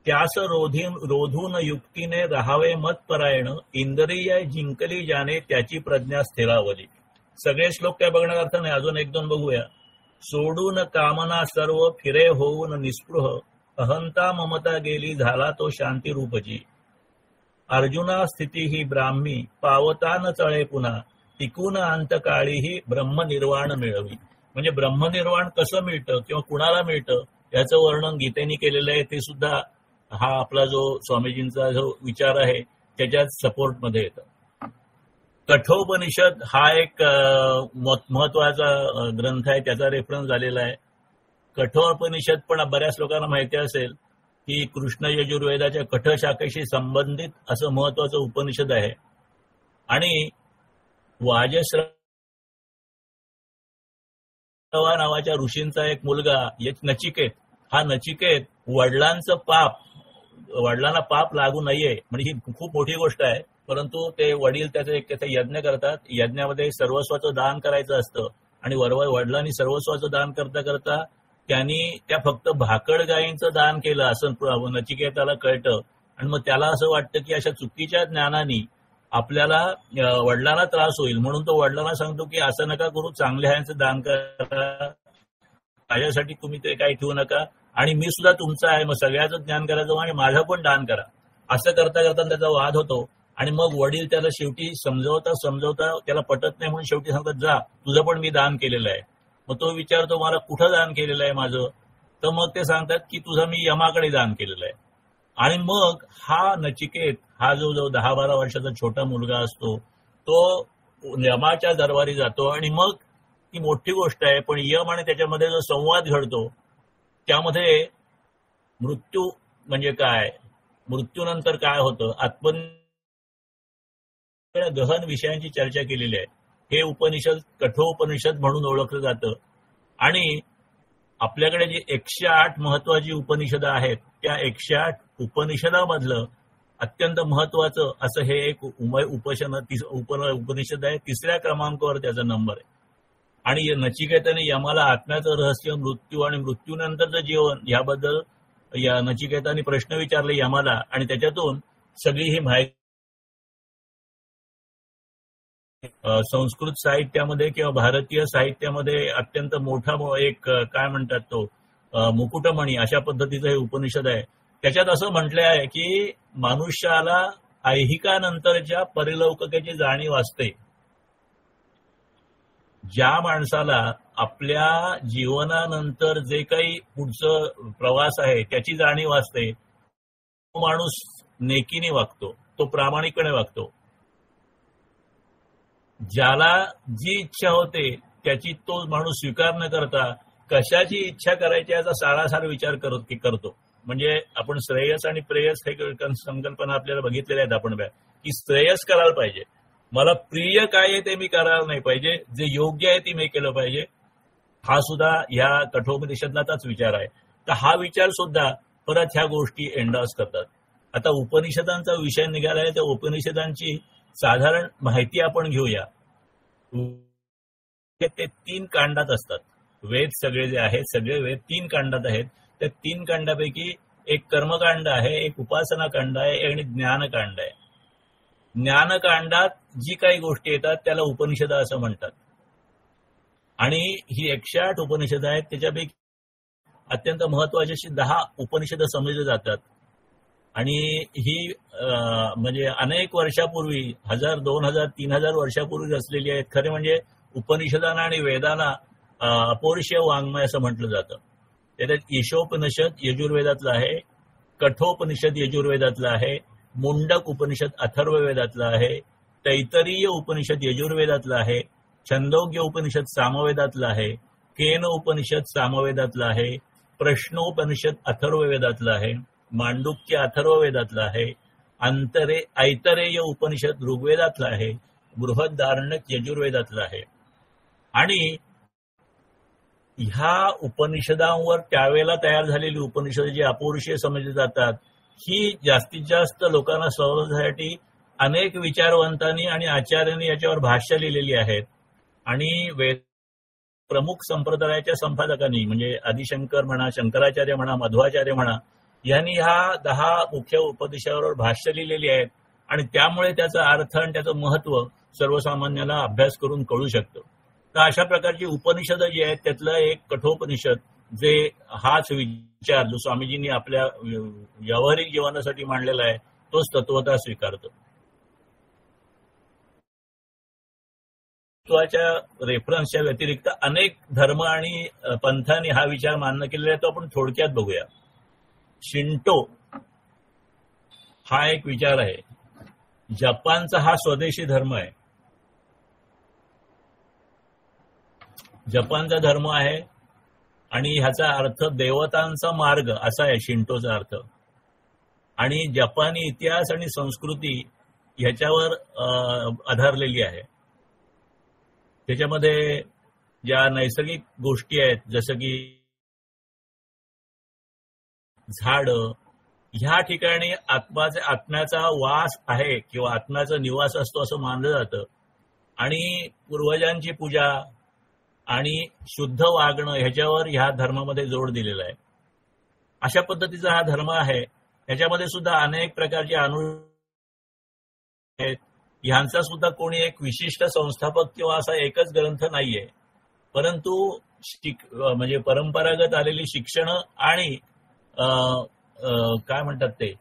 त्यास रोधून युक्तीने राहावे मतपरायण, इंद्रिय जिंकली ज्याने त्याची प्रज्ञा स्थिरावली. सगळे श्लोक काय बघण्याचा अर्थ नाही, अजून एक दोन बघूया. सोडून कामना सर्व फिरे होऊन निस्पृह, अहंता ममता गेली झाला तो शांती रूपची. अर्जुना स्थिती ही ब्राह्मी पावता न चळे पुन्हा, टिकून अंतकाळीही ब्रह्मनिर्वाण मिळवी. म्हणजे ब्रह्मनिर्वाण कसं मिळतं किंवा कुणाला मिळतं याचं वर्णन गीतेने केलेलं आहे. ते सुद्धा हा आपला जो स्वामीजींचा जो विचार आहे त्याच्यात सपोर्टमध्ये येतं. कठोपनिषद हा एक महत्वाचा ग्रंथ आहे, त्याचा रेफरन्स झालेला आहे. कठोपनिषद पण बऱ्याच लोकांना माहिती असेल की कृष्ण यजुर्वेदाच्या कठशाखेशी संबंधित असं महत्वाचं उपनिषद आहे. आणि वाजश्रवा नावाच्या ऋषींचा एक मुलगा नचिकेत, हा नचिकेत वडिलांना पाप लागू नये म्हणजे ही खूप मोठी गोष्ट आहे. परंतु ते वडील त्याचा यज्ञ करतात. यज्ञामध्ये सर्वस्वाचं दान करायचं असतं आणि वडिलांनी सर्वस्वाचं दान करता करता त्यांनी त्या फक्त भाकड गायींचं दान केलं असं नचिकेताला कळतं. आणि मग त्याला असं वाटतं की अशा चुकीच्या ज्ञानाने आपल्याला वडिलांना त्रास होईल, म्हणून तो वडिलांना सांगतो की असं नका करू, चांगल्या ह्यांचं दान करा, माझ्यासाठी तुम्ही ते काही ठेवू नका आणि मी सुद्धा तुमचा आहे, मग सगळ्याचं ज्ञान करायचं आणि माझं पण दान करा. असं करता करता त्याचा वाद होतो आणि मग वडील त्याला शेवटी समजवता त्याला पटत नाही म्हणून शेवटी सांगतात जा तुझं पण मी दान केलेलं आहे. मग तो विचारतो मला कुठं दान केलेलं आहे माझं, तर मग ते सांगतात की तुझं मी यमाकडे दान केलेलं आहे. आणि मग हा नचिकेत हा जो 10-12 वर्षाचा छोटा मुलगा असतो तो यमाच्या दरबारी जातो आणि मग ती मोठी गोष्ट आहे. पण यम आणि त्याच्यामध्ये जो संवाद घडतो त्यामध्ये मृत्यू म्हणजे काय, मृत्यूनंतर काय होतं, गहन विषयांची चर्चा केलेली आहे. हे उपनिषद कठोपनिषद म्हणून ओळखलं जातं. आणि आपल्याकडे जी 108 महत्वाची उपनिषदं आहेत त्या 108 उपनिषदामधलं अत्यंत महत्वाचं असं हे एक उपनिषद आहे. 3ऱ्या क्रमांकावर त्याचा नंबर आहे. आणि नचिकेताने यमाला आत्म्याचं रहस्य, मृत्यू आणि मृत्यूनंतरचं जीवन याबद्दल या नचिकेताने प्रश्न विचारले यमाला आणि त्याच्यातून सगळी ही माहिती संस्कृत साहित्यामध्ये किंवा भारतीय साहित्यामध्ये अत्यंत मोठा एक काय म्हणतात तो मुकुटमणी अशा पद्धतीचं हे उपनिषद आहे. त्याच्यात असं म्हटलं आहे की मनुष्याला ऐहिकानंतरच्या परिलौकिकाची जाणीव असते. ज्या माणसाला आपल्या जीवनानंतर जे काही पुढचं प्रवास आहे त्याची जाणीव असते तो माणूस नेकीने वागतो, तो प्रामाणिकपणे वागतो. ज्याला जी इच्छा होते त्याची तो माणूस स्वीकार न करता कशाची इच्छा करायची याचा सारासार विचार करतो. म्हणजे आपण श्रेयस आणि प्रेयस हे संकल्पना आपल्याला बघितलेल्या आहेत आपण की श्रेयस करायला पाहिजे, मला प्रिय काय आहे ते मी करायला नाही पाहिजे, जे योग्य आहे ते मी केलं पाहिजे. हा सुद्धा ह्या कठोपनिषदाचाच विचार आहे. तर हा विचार सुद्धा परत ह्या गोष्टी एंडॉर्स करतात. आता उपनिषदांचा विषय निघालाय त्या उपनिषदांची साधारण माहिती आपण घेऊया. ते 3 कांडात असतात. वेद सगळे जे आहेत सगळे वेद 3 कांडात आहेत. त्या 3 कांडापैकी एक कर्मकांड आहे, एक उपासना कांड आहे आणि ज्ञानकांड आहे. ज्ञानकांडात जी काही गोष्टी येतात त्याला उपनिषद असं म्हणतात. आणि ही 108 उपनिषद आहेत. त्याच्यापैकी अत्यंत महत्वाची अशी 10 उपनिषद समजले जातात. आणि ही म्हणजे अनेक वर्षापूर्वी 1000, 2000, 3000 वर्षापूर्वी रचलेली आहेत. खरे म्हणजे उपनिषदांना आणि वेदांना अपौरुषीय वाङ्मय असं म्हटलं जातं. त्याच्यात ईशोपनिषद यजुर्वेदातलं आहे, कठोपनिषद यजुर्वेदातलं आहे, मुंडक उपनिषद अथर्ववेदातलं आहे, तैतरीय उपनिषद यजुर्वेदातलं आहे, छंदोग्य उपनिषद सामवेदातलं आहे, केन उपनिषद सामवेदातलं आहे, प्रश्नोपनिषद अथर्ववेदातलं आहे, मांडुक्य अथर्ववेदातलं आहे, ऐतरेय उपनिषद ऋग्वेदातलं आहे, बृहदारण्यक यजुर्वेदातलं आहे. आणि ह्या उपनिषदांवर त्यावेळेला तयार झालेली उपनिषद जी अपौरुषीय समजली जातात, ही जास्तीत जास्त लोकांना समजण्यासाठी अनेक विचारवंतांनी आणि आचार्यांनी याच्यावर भाष्य लिहिलेली आहेत. आणि प्रमुख संप्रदायाच्या संपादकांनी म्हणजे आदिशंकर म्हणा, शंकराचार्य म्हणा, मध्वाचार्य म्हणा, यांनी ह्या 10 मुख्य उपदेशावर भाष्य लिहिलेली आहेत. आणि त्यामुळे त्याचा अर्थ आणि त्याचं महत्व सर्वसामान्यांना अभ्यास करून कळू शकतं. तर अशा प्रकारची उपनिषदं जी आहेत त्यातलं एक कठोपनिषद जे हाच विचार जो स्वामीजींनी आपल्या व्यावहारिक जीवनासाठी मांडलेला आहे तोच तत्वतः स्वीकारतो. तत्वाच्या रेफरन्सच्या व्यतिरिक्त अनेक धर्म आणि पंथांनी हा विचार मान्य केलेला आहे. तो आपण थोडक्यात बघूया. शिंटो हा एक विचार आहे. जपानचा हा स्वदेशी धर्म आहे. जपानचा धर्म आहे आणि ह्याचा अर्थ देवतांचा मार्ग असा आहे शिंटोचा अर्थ. आणि जपानी इतिहास आणि संस्कृती ह्याच्यावर आधारलेली आहे. त्याच्यामध्ये ज्या नैसर्गिक गोष्टी आहेत जसं की झाडं, ह्या ठिकाणी आत्म्याचा वास आहे किंवा आत्म्याचा निवास असतो असं मानलं जातं. आणि पूर्वजांची पूजा आणि शुद्ध वागणं ह्याच्यावर ह्या धर्मामध्ये जोर दिलेला आहे. अशा पद्धतीचा हा धर्म आहे. ह्याच्यामध्ये सुद्धा अनेक प्रकारचे आहेत. ह्यांचा सुद्धा कोणी एक विशिष्ट संस्थापक किंवा असा एकच ग्रंथ नाहीये. परंतु म्हणजे परंपरागत आलेली शिक्षण आणि काय म्हणतात ते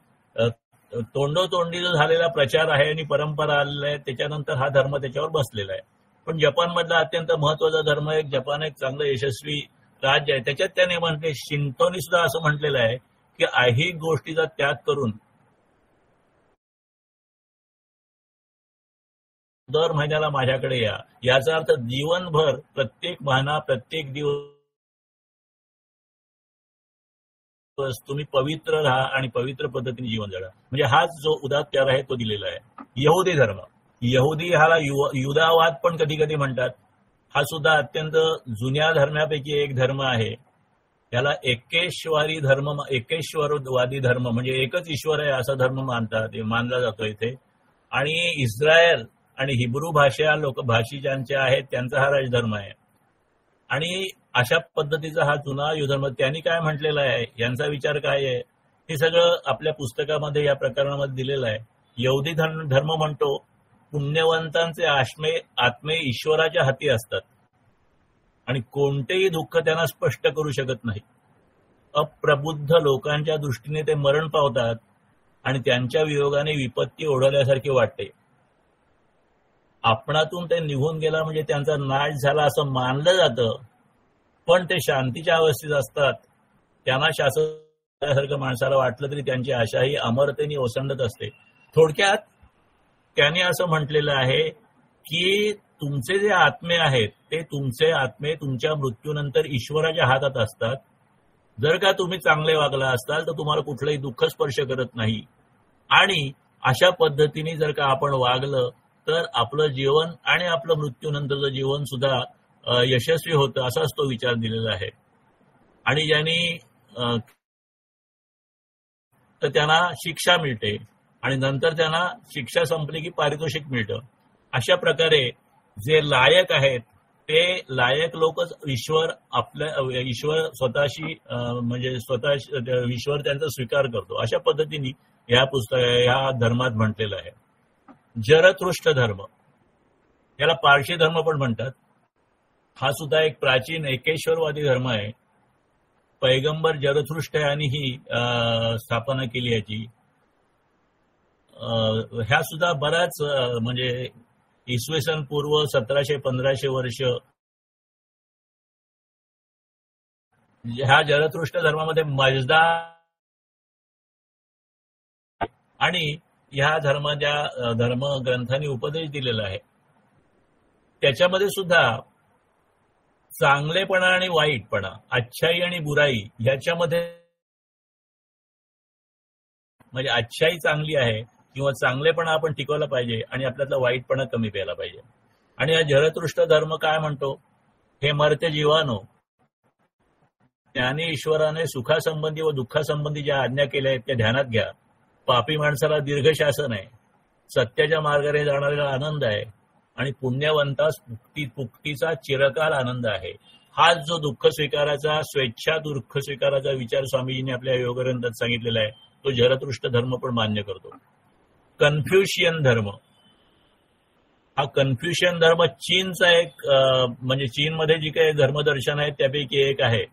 तोंडोतोंडी जो झालेला प्रचार आहे आणि परंपरा आलेला आहे त्याच्यानंतर हा धर्म त्याच्यावर बसलेला आहे. पण जपानमधला अत्यंत महत्वाचा धर्म एक जपान एक चांगलं यशस्वी राज्य आहे. त्याच्यात त्याने म्हटले शिंटोनी सुद्धा असं म्हटलेलं आहे की ऐहिक गोष्टीचा त्याग करून दर महिन्याला माझ्याकडे या. याचा अर्थ जीवनभर प्रत्येक महिना प्रत्येक दिवस तुम्ही पवित्र राहा आणि पवित्र पद्धतीने जीवन जगा. म्हणजे हाच जो उदात्त आहे तो दिलेला आहे. यहुदी धर्म, यहुदी ह्याला युदावाद पण कधी कधी म्हणतात. हा सुद्धा अत्यंत जुन्या धर्मापैकी एक धर्म आहे. याला एकेश्वरवादी धर्म म्हणजे एकच ईश्वर आहे असा धर्म मानला जातो इथे. आणि इस्रायल आणि हिब्रू भाषा भाषिकांच्या आहेत त्यांचा हा राजधर्म आहे. आणि अशा पद्धतीचा हा जुना युधर्म त्यांनी काय म्हटलेला आहे, यांचा विचार काय आहे, हे सगळं आपल्या पुस्तकामध्ये या प्रकरणामध्ये दिलेलं आहे. यहुदी धर्म म्हणतो पुण्यवंतांचे आत्मे ईश्वराच्या हाती असतात आणि कोणतेही दुःख त्यांना स्पष्ट करू शकत नाही. अप्रबुद्ध लोकांच्या दृष्टीने ते मरण पावतात आणि त्यांच्या वियोगाने विपत्ती ओढवल्यासारखे वाटते. आपणातून ते निघून गेला म्हणजे त्यांचा नाश झाला असं मानलं जातं. पण ते शांतीच्या अवस्थेत असतात. त्यांना शासनासारखं माणसाला वाटलं तरी त्यांची आशा ही अमरतेने ओसंडत असते. थोडक्यात त्याने असं म्हटलेलं आहे की तुमचे जे आत्मे आहेत ते तुमचे आत्मे तुमच्या मृत्यूनंतर ईश्वराच्या हातात असतात. जर का तुम्ही चांगले वागला असताल तर तुम्हाला कुठलंही दुःख स्पर्श करत नाही. आणि अशा पद्धतीने जर का आपण वागलं तर आपलं जीवन आणि आपलं मृत्यूनंतरचं जीवन सुद्धा यशस्वी होतं असाच तो विचार दिलेला आहे. आणि ज्यांनी तर त्यांना शिक्षा मिळते आणि नंतर त्यांना शिक्षा संपली की पारितोषिक मिळतं. अशा प्रकारे जे लायक आहेत ते लायक लोकच ईश्वर स्वतःशी म्हणजे स्वतः ईश्वर त्यांचा स्वीकार करतो. अशा पद्धतीने ह्या धर्मात म्हटलेलं आहे. जरथुष्ट्र धर्म, याला पारशी धर्म पण म्हणतात. हा सुद्धा एक प्राचीन एकेश्वरवादी धर्म आहे. पैगंबर जरथुष्ट्र यांनी ही स्थापना केली याची. ह्या सुद्धा बऱ्याच म्हणजे इसवी सन पूर्व 1700-1500 वर्ष ह्या जरथुष्ट्र धर्मामध्ये मजदा आणि ह्या धर्माच्या धर्मग्रंथांनी उपदेश दिलेला आहे. त्याच्यामध्ये सुद्धा चांगलेपणा आणि वाईटपणा, अच्छाई आणि बुराई ह्याच्यामध्ये म्हणजे अच्छाई चांगली आहे किंवा चांगलेपणा आपण टिकवला पाहिजे आणि आपल्यातला वाईटपणा कमी प्यायला पाहिजे. आणि हा झरतृष्ट धर्म काय म्हणतो, हे मर्त्य जीवानो, ज्ञानी ईश्वराने सुखासंबंधी व दुःखासंबंधी ज्या आज्ञा केल्या आहेत त्या ध्यानात घ्या. पापी माणसाला दीर्घ शासन आहे, सत्याच्या मार्गाने जाणाऱ्याला आनंद आहे आणि पुण्यवंतास मुक्तीचा चिरकाल आनंद आहे. हाच जो दुःख स्वीकाराचा, स्वेच्छा दुःख स्वीकाराचा विचार स्वामीजींनी आपल्या योगग्रंथात सांगितलेला आहे, तो झरतृष्ट धर्म पण मान्य करतो. कन्फ्युशियन धर्म, हा कन्फ्युशियन धर्म चीनचा एक म्हणजे चीनमध्ये जी काही धर्मदर्शन आहेत त्यापैकी एक आहे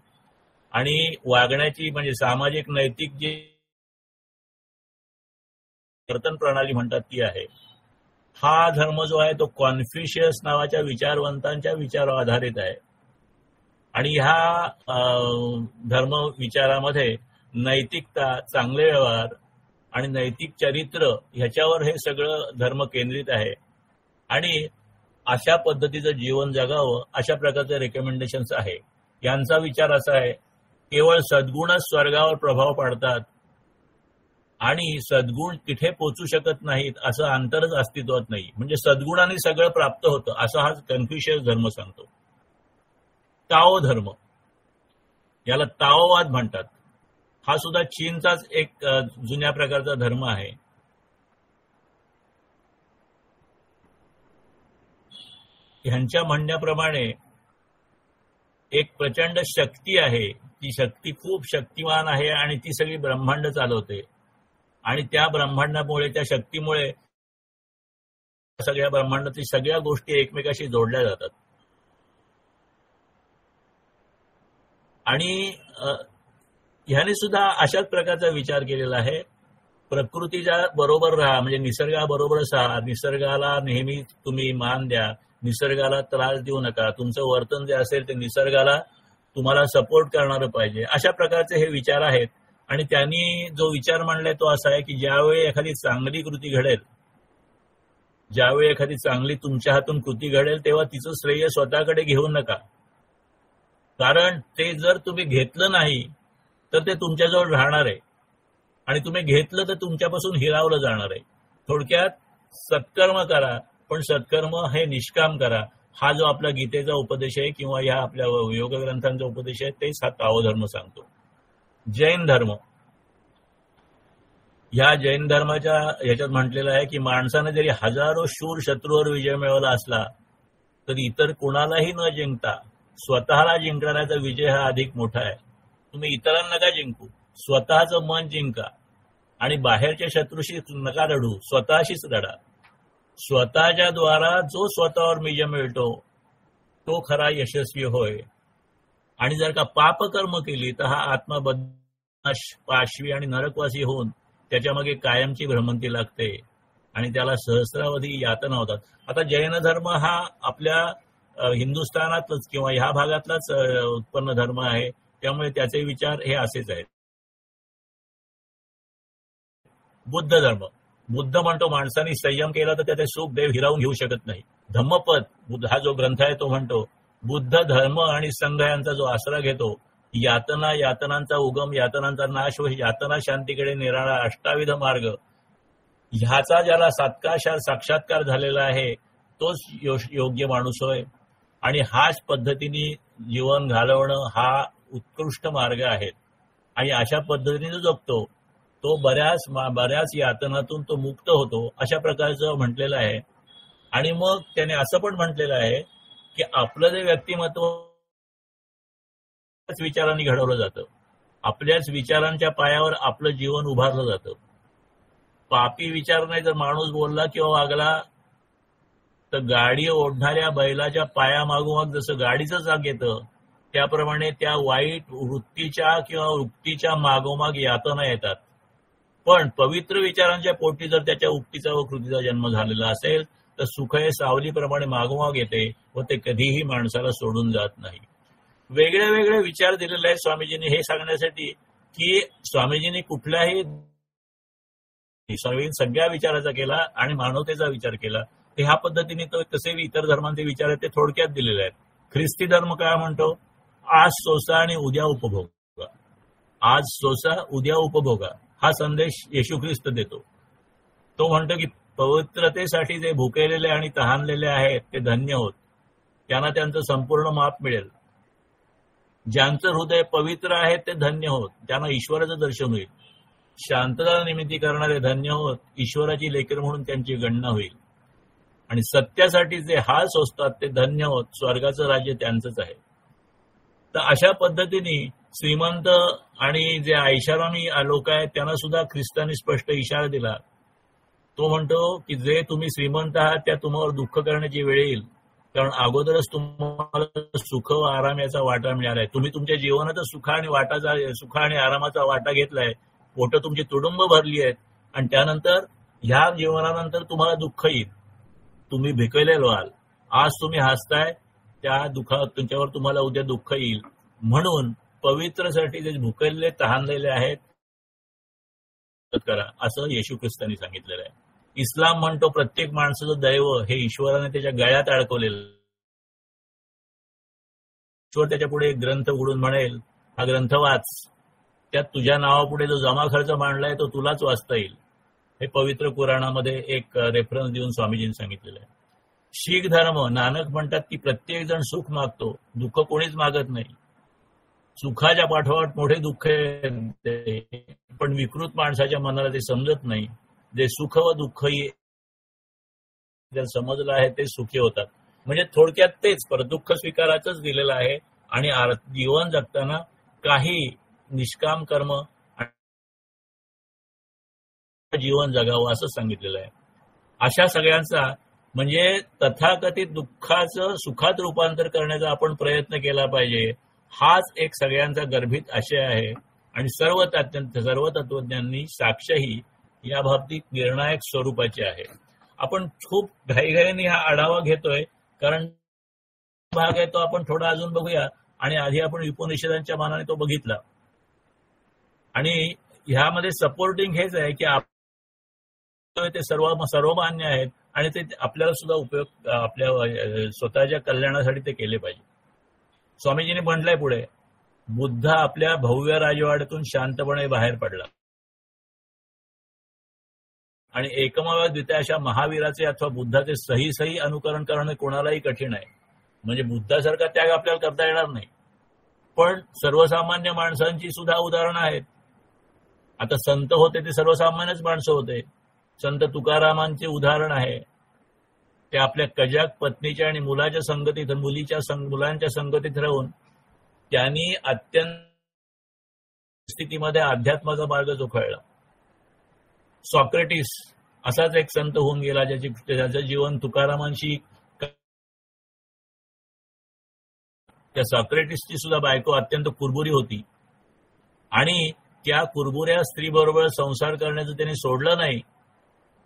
आणि वागण्याची म्हणजे सामाजिक नैतिक जी वर्तन प्रणाली म्हणतात ती आहे. हा धर्म जो आहे तो कॉन्फ्युशियस नावाच्या विचारवंतांच्या विचारावर आधारित आहे आणि ह्या धर्म विचारामध्ये नैतिकता, चांगले व्यवहार आणि नैतिक चरित्र ह्याच्यावर हे सगळं धर्म केंद्रित आहे आणि अशा पद्धतीचं जीवन जगावं अशा प्रकारचे रेकमेंडेशन्स आहे. यांचा विचार असा आहे, केवळ सद्गुणच स्वर्गावर प्रभाव पाडतात आणि सद्गुण तिथे पोचू शकत नाहीत असं अंतरच अस्तित्वात नाही, म्हणजे सद्गुणाने सगळं प्राप्त होतं असं हा कन्फ्युशियस धर्म सांगतो. ताओ धर्म, याला ताओवाद म्हणतात, हा सुद्धा चीनचाच एक जुन्या प्रकारचा धर्म आहे. ह्यांच्या म्हणण्याप्रमाणे एक प्रचंड शक्ती आहे, ती शक्ती खूप शक्तिमान आहे आणि ती सगळी ब्रह्मांड चालवते आणि त्या ब्रह्मांडामुळे, त्या शक्तीमुळे सगळ्या ब्रह्मांडातील सगळ्या गोष्टी एकमेकाशी जोडल्या जातात. आणि ह्याने सुद्धा अशाच प्रकारचा विचार केलेला आहे. प्रकृतीच्या बरोबर राहा, म्हणजे निसर्गाबरोबरच राहा, निसर्गाला नेहमी तुम्ही मान द्या, निसर्गाला त्रास देऊ नका, तुमचं वर्तन जे असेल ते निसर्गाला तुम्हाला सपोर्ट करणारं पाहिजे. अशा प्रकारचे हे विचार आहेत. आणि त्यांनी जो विचार मांडलाय तो असा आहे की ज्यावेळी एखादी चांगली कृती घडेल, ज्यावेळी एखादी चांगली तुमच्या हातून कृती घडेल तेव्हा तिचं श्रेय स्वतःकडे घेऊ नका, कारण ते जर तुम्ही घेतलं नाही तर ते तुमच्याजवळ राहणार आहे आणि तुम्ही घेतलं तर तुमच्यापासून हिरावलं जाणार आहे. थोडक्यात सत्कर्म करा, पण सत्कर्म हे निष्काम करा. हा जो आपला गीतेचा उपदेश आहे किंवा या आपल्या योग ग्रंथांचा उपदेश आहे तेच हा ताओ धर्म सांगतो. जैन धर्म, ह्या जैन धर्माच्या ह्याच्यात म्हटलेलं आहे की माणसाने जरी हजारो शूर शत्रूवर विजय मिळवला असला तरी इतर कुणालाही न जिंकता स्वतःला जिंकणाऱ्याचा विजय हा अधिक मोठा आहे. तुम्ही इतरांना नका जिंकू, स्वतःचं मन जिंका आणि बाहेरच्या शत्रूशी नका लढू, स्वतःशीच लढा. स्वतःच्या द्वारा जो स्वतःवर विजय मिळतो तो खरा यशस्वी होय. आणि जर का पापकर्म केली तर हा आत्मा बदनाश, पाशवी आणि नरकवासी होऊन त्याच्यामागे कायमची भ्रमंती लागते आणि त्याला सहस्रावधी यातना होतात. आता जैन धर्म हा आपल्या हिंदुस्थानातच किंवा ह्या भागातलाच उत्पन्न धर्म आहे, त्यामुळे त्याचे विचार हे असेच आहेत. बुद्ध धर्म, बुद्ध म्हणतो माणसाने संयम केला तर त्याचे सुख देव हिरावून घेऊ शकत नाही. धम्मपद बुद्ध हा जो ग्रंथ आहे तो म्हणतो बुद्ध धर्म आणि संघ यांचा जो आसरा घेतो, यातना, यातनांचा उगम, यातनांचा नाश व यातना शांतीकडे नेणारा अष्टाविध मार्ग, ह्याचा ज्याला साक्षात्कार झालेला आहे तोच योग्य माणूस होय. आणि हाच पद्धतीने जीवन घालवणं हा उत्कृष्ट मार्ग आहे. आणि अशा पद्धतीने जो जगतो तो बऱ्याच यातनातून तो मुक्त होतो, अशा प्रकारचं म्हटलेलं आहे. आणि मग त्याने असं पण म्हटलेलं आहे की आपलं जे व्यक्तिमत्व विचारांनी घडवलं जातं, आपल्याच विचारांच्या पायावर आपलं जीवन उभारलं जातं. पापी विचार नाही जर माणूस बोलला किंवा वागला तर गाडी ओढणाऱ्या बैलाच्या पायामागोमाग जसं गाडीचं चाक येतं त्याप्रमाणे त्या वाईट वृत्तीच्या किंवा उक्तीच्या मागोमाग यातना येतात. पण पवित्र विचारांच्या पोटी जर त्याच्या उक्तीचा व कृतीचा जन्म झालेला असेल तर सुख हे सावलीप्रमाणे मागोमाग येते व ते कधीही माणसाला सोडून जात नाही. वेगळे वेगळे विचार दिलेले आहेत स्वामीजींनी हे सांगण्यासाठी की स्वामीजींनी कुठल्याही सगळ्या विचाराचा केला आणि मानवतेचा विचार केला. ते ह्या पद्धतीने तो कसे इतर धर्मांचे विचार आहेत ते थोडक्यात दिलेले आहेत. ख्रिस्ती धर्म काय म्हणतो, आज सोसा आणि उद्या उपभोगा, आज सोसा उद्या उपभोगा हा संदेश येशू ख्रिस्त देतो. तो म्हणतो की पवित्रतेसाठी जे भुकेलेले आणि तहानलेले आहेत ते धन्य होत, त्यांना त्यांचं संपूर्ण माप मिळेल. ज्यांचं हृदय पवित्र आहे ते धन्य होत, त्यांना ईश्वराचं दर्शन होईल. शांतता निमित्ती करणारे धन्य होत, ईश्वराची लेकर म्हणून त्यांची गणना होईल. आणि सत्यासाठी जे हाल सोसतात ते धन्य होत, स्वर्गाचं राज्य त्यांचंच आहे. तर अशा पद्धतीने श्रीमंत आणि जे ऐशारामी लोक आहेत त्यांना सुद्धा ख्रिस्तांनी स्पष्ट इशारा दिला. तो म्हणतो की जे तुम्ही श्रीमंत आहात त्या तुम्हावर दुःख करण्याची वेळ येईल, कारण अगोदरच तुम्हाला सुख व आराम याचा वाटा मिळालाय. तुम्ही तुमच्या जीवनाचा सुख आणि आरामाचा वाटा घेतलाय, पोटं तुमची तुडुंब भरली आहेत, आणि त्यानंतर ह्या जीवनानंतर तुम्हाला दुःख येईल. तुम्ही भिकलेले व्हाल. आज तुम्ही हसताय, त्या दुःखात तुमच्यावर तुम्हाला उद्या दुःख येईल. म्हणून पवित्रसाठी जे भुकलेले तहानलेले आहेत करा, असं येशू ख्रिस्तांनी सांगितलेलं आहे. इस्लाम म्हणतो प्रत्येक माणसाचं दैव हे ईश्वराने त्याच्या गळ्यात अडकवलेलं. ईश्वर त्याच्या पुढे एक ग्रंथ उघडून म्हणेल, हा ग्रंथ वाच, त्यात तुझ्या नावापुढे जो जमा खर्च मांडलाय तो तुलाच वाचता येईल. हे पवित्र कुराणामध्ये एक रेफरन्स देऊन स्वामीजींनी सांगितलेलं आहे. शीख धर्म, नानक म्हणतात की प्रत्येक जण सुख मागतो, दुःख कोणीच मागत नाही. सुखाच्या पाठोपाठ मोठे दुःख येते, पण विकृत माणसाच्या मनाला ते समजत नाही. जे सुख व दुःख ज्याला समजलं आहे ते सुखी होतात. म्हणजे थोडक्यात तेच परदुःख स्वीकाराचंच दिलेलं आहे. आणि जीवन जगताना काही निष्काम कर्म जीवन जगावं असं सांगितलेलं आहे. अशा सगळ्यांचा म्हणजे तथाकथित दुःखाचं सुखात रूपांतर करण्याचा आपण प्रयत्न केला पाहिजे. हाच एक सगळ्यांचा गर्भित आशय आहे. आणि सर्व तत्वज्ञांनी साक्षही या बाबतीत निर्णायक स्वरूपाची आहे. आपण खूप घाईघाईने हा आढावा घेतोय, कारण भाग आहे तो आपण थोडा अजून बघूया. आणि आधी आपण उपनिषदांच्या मानाने तो बघितला. आणि ह्यामध्ये सपोर्टिंग हेच आहे की ते सर्वमान्य आहेत आणि ते आपल्याला सुद्धा उपयोग आपल्या स्वतःच्या कल्याणासाठी ते केले पाहिजे. स्वामीजींनी म्हटलंय पुढे, बुद्ध आपल्या भव्य राजवाड्यातून शांतपणे बाहेर पडला आणि एकमेव द्वितीय अशा महावीराचे अथवा बुद्धाचे सही अनुकरण करणे कोणालाही कठीण आहे. म्हणजे बुद्धासारखा त्याग आपल्याला करता येणार नाही, पण सर्वसामान्य माणसांची सुद्धा उदाहरणं आहेत. आता संत होते ते सर्वसामान्यच माणसं होते. संत तुकारामांचे उदाहरण आहे, ते आपल्या कजाक पत्नीच्या आणि मुलांच्या संगतीत राहून त्यांनी अत्यंत स्थितीमध्ये अध्यात्माचा मार्ग चोखाळला. सॉक्रेटिस असाच एक संत होऊन गेला, ज्याचं जीवन तुकारामांशी. त्या सॉक्रेटिसची सुद्धा बायको अत्यंत कुरबुरी होती आणि त्या कुरबुऱ्या स्त्रीबरोबर संसार करण्याचं त्यांनी सोडलं नाही.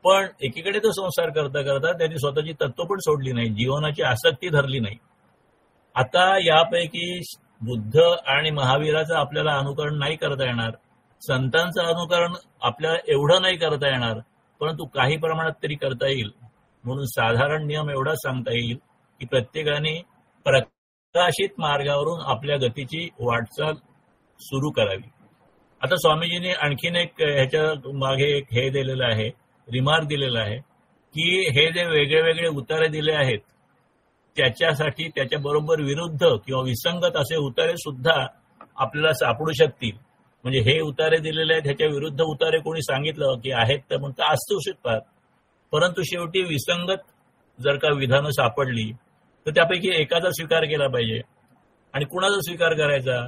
पण एकीकडे तो संसार करता करता त्यांनी स्वतःची तत्व पण सोडली नाही, जीवनाची आसक्ती धरली नाही. आता यापैकी बुद्ध आणि महावीराचं आपल्याला अनुकरण नाही करता येणार, संतांचं अनुकरण आपल्याला एवढं नाही करता येणार, परंतु काही प्रमाणात तरी करता येईल. म्हणून साधारण नियम एवढा सांगता येईल की प्रत्येकाने प्रकाशित मार्गावरून आपल्या गतीची वाटचाल सुरू करावी. आता स्वामीजींनी आणखीन एक ह्याच्या मागे एक हे दिलेलं आहे, रिमार्क दिलेला आहे की हे जे वेगळे वेगळे उतारे दिले आहेत त्याच्यासाठी त्याच्याबरोबर विरुद्ध किंवा विसंगत असे उतारे सुद्धा आपल्याला सापडू शकतील. म्हणजे हे उतारे दिलेले आहेत, ह्याच्या विरुद्ध उतारे कोणी सांगितलं की आहेत तर म्हणतं असू शकतात, परंतु शेवटी विसंगत जर का विधानं सापडली तर त्यापैकी एकाचा स्वीकार केला पाहिजे. आणि कुणाचा स्वीकार करायचा?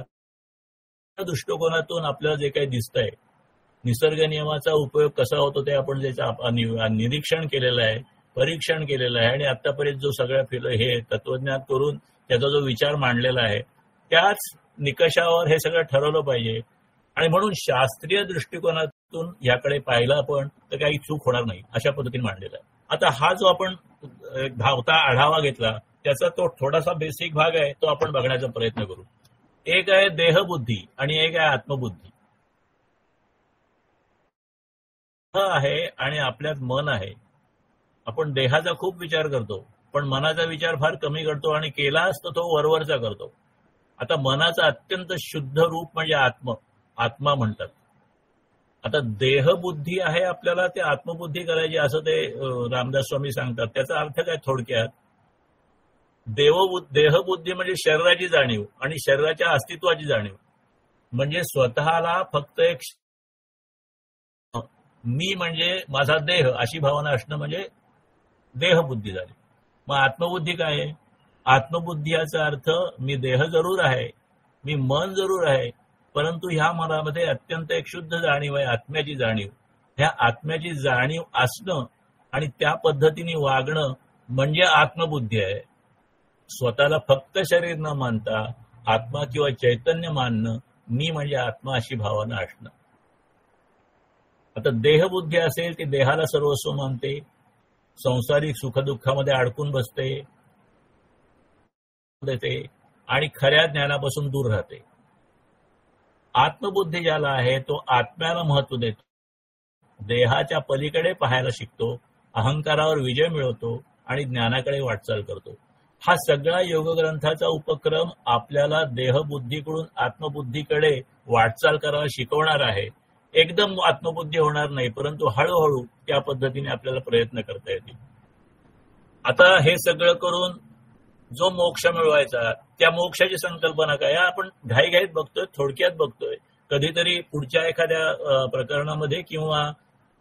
दृष्टिकोनातून आपल्याला जे काही दिसतंय, निसर्ग नियमाचा उपयोग कसा होतो ते आपण ज्याचं निरीक्षण केलेलं आहे, परीक्षण केलेलं आहे आणि आतापर्यंत जो सगळ्या हे तत्वज्ञान करून त्याचा जो विचार मांडलेला आहे त्याच निकषावर हे सगळं ठरवलं पाहिजे. आणि म्हणून शास्त्रीय दृष्टिकोनातून याकडे पाहिलं आपण तर काही चूक होणार नाही अशा पद्धतीने मांडलेला आहे. आता हा जो आपण धावता आढावा घेतला त्याचा तो थोडासा बेसिक भाग आहे, तो आपण बघण्याचा प्रयत्न करू. एक आहे देहबुद्धी आणि एक आहे आत्मबुद्धी. आहे आणि आपल्यात मन आहे. आपण देहाचा खूप विचार करतो पण मनाचा विचार फार कमी करतो आणि केला असतो तो वरवरचा करतो. आता मनाचं अत्यंत शुद्ध रूप म्हणजे आत्मा म्हणतात. आता देहबुद्धी आहे आपल्याला ते आत्मबुद्धी करायची असं ते रामदास स्वामी सांगतात. त्याचा अर्थ काय थोडक्यात, देहबुद्धी म्हणजे शरीराची जाणीव आणि शरीराच्या अस्तित्वाची जाणीव. म्हणजे स्वतःला फक्त एक मी म्हणजे माझा देह अशी भावना असणं म्हणजे देहबुद्धी झाली. मग आत्मबुद्धी काय आहे? आत्मबुद्धी याचा अर्थ मी देह जरूर आहे, मी मन जरूर आहे, परंतु ह्या मनामध्ये अत्यंत एक शुद्ध जाणीव आहे, आत्म्याची जाणीव. ह्या आत्म्याची जाणीव असणं आणि त्या पद्धतीने वागणं म्हणजे आत्मबुद्धी आहे. स्वतःला फक्त शरीर न मानता आत्मा किंवा चैतन्य मानणं, मी म्हणजे आत्मा अशी भावना असणं. आता देहबुद्धी असेल ती देहाला सर्वस्व मानते, संसारिक सुखदुःखामध्ये अडकून बसते आणि खऱ्या ज्ञानापासून दूर राहते. आत्मबुद्धी ज्याला आहे तो आत्म्याला महत्व देतो, देहाच्या पलीकडे पाहायला शिकतो, अहंकारावर विजय मिळवतो आणि ज्ञानाकडे वाटचाल करतो. हा सगळा योगग्रंथाचा उपक्रम आपल्याला देहबुद्धीकडून आत्मबुद्धीकडे वाटचाल करायला शिकवणार आहे. एकदम आत्मबुद्धी होणार नाही, परंतु हळूहळू त्या पद्धतीने आपल्याला प्रयत्न करता येतील. आता हे सगळं करून जो मोक्ष मिळवायचा, त्या मोक्षाची संकल्पना काय आपण घाईघाईत बघतोय, थोडक्यात बघतोय. कधीतरी पुढच्या एखाद्या प्रकरणामध्ये किंवा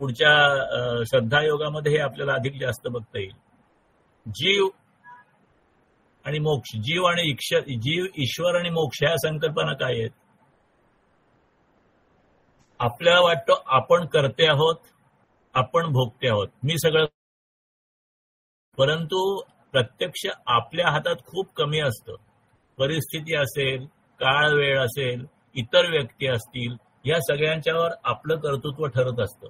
पुढच्या श्रद्धा योगामध्ये हे आपल्याला अधिक जास्त बघता येईल. जीव आणि मोक्ष, जीव आणि जीव, ईश्वर आणि मोक्ष ह्या संकल्पना काय आहेत? आपल्याला वाटतं आपण करते आहोत, आपण भोगते आहोत, मी सगळं, परंतु प्रत्यक्ष आपल्या हातात खूप कमी असतं. परिस्थिती असेल, काळ वेळ असेल, इतर व्यक्ती असतील, या सगळ्यांच्यावर आपलं कर्तृत्व ठरत असतं.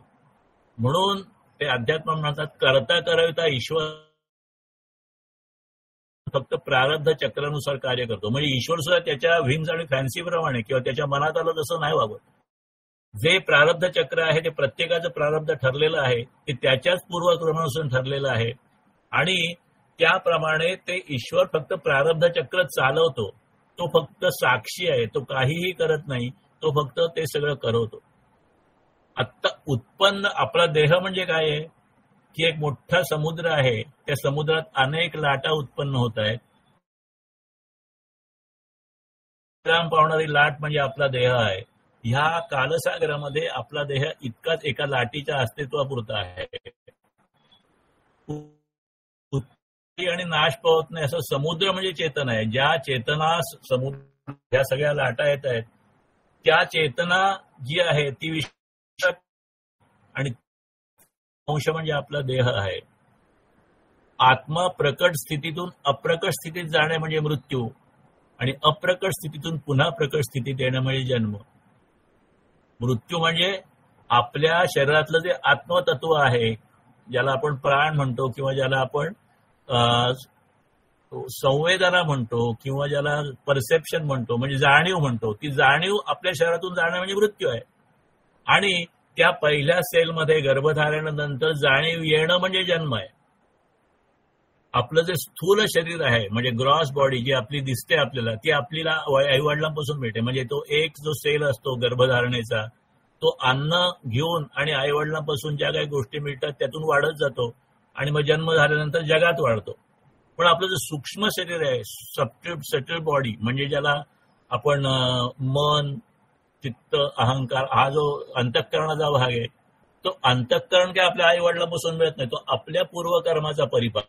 म्हणून ते अध्यात्म म्हणतात, करता करविता ईश्वर फक्त प्रारब्ध चक्रानुसार कार्य करतो. म्हणजे ईश्वर सुद्धा त्याच्या व्हिम्स आणि फॅन्सीप्रमाणे किंवा त्याच्या मनात आलं तसं नाही वागत. जे प्रारब्ध चक्र आहे ते प्रत्येकाचं प्रारब्ध ठरलेलं आहे, ते त्याच्याच पूर्वक्रमानुसार ठरलेलं आहे आणि त्याप्रमाणे ते ईश्वर फक्त प्रारब्ध चक्र चालवतो. तो फक्त साक्षी आहे, तो काहीही करत नाही, तो फक्त ते सगळं करवतो. आत्ता उत्पन्न आपला देह म्हणजे काय आहे की एक मोठा समुद्र आहे, त्या समुद्रात अनेक लाटा उत्पन्न होत आहेत. पावणारी लाट म्हणजे आपला देह आहे. ह्या कालसागरामध्ये आपला देह इतकाच एका लाटीच्या अस्तित्वापुरता आहे. आणि नाश पावत नाही असं समुद्र म्हणजे चेतना आहे. ज्या चेतना समुद्र ह्या सगळ्या लाटा येत आहेत, त्या चेतना जी आहे ती विश्व आणि अंश म्हणजे आपला देह आहे. आत्मा प्रकट स्थितीतून अप्रकट स्थितीत जाणे म्हणजे मृत्यू आणि अप्रकट स्थितीतून पुन्हा प्रकट स्थितीत येणं म्हणजे जन्म. मृत्यू म्हणजे आपल्या शरीरातलं जे आत्मतत्व आहे, ज्याला आपण प्राण म्हणतो किंवा ज्याला आपण संवेदना म्हणतो किंवा ज्याला परसेप्शन म्हणतो, म्हणजे जाणीव म्हणतो, ती जाणीव आपल्या शरीरातून जाणं म्हणजे मृत्यू आहे. आणि त्या पहिल्या सेलमध्ये गर्भधारणेनंतर जाणीव येणं म्हणजे जन्म आहे. आपलं जे स्थूल शरीर आहे म्हणजे ग्रॉस बॉडी जी आपली दिसते आपल्याला, ती आपल्याला आईवडिलांपासून मिळते. म्हणजे तो एक जो सेल असतो गर्भधारणेचा, तो अन्न घेऊन आणि आईवडिलांपासून ज्या काही गोष्टी मिळतात त्यातून वाढत जातो आणि मग जन्म झाल्यानंतर जगात वाढतो. पण आपलं जे सूक्ष्म शरीर आहे, सटल बॉडी, म्हणजे ज्याला आपण मन, चित्त, अहंकार, हा जो अंतःकरणाचा भाग आहे, तो अंतःकरण काय आपल्या आई वडिलांपासून मिळत नाही, तो आपल्या पूर्वकर्माचा परिपाक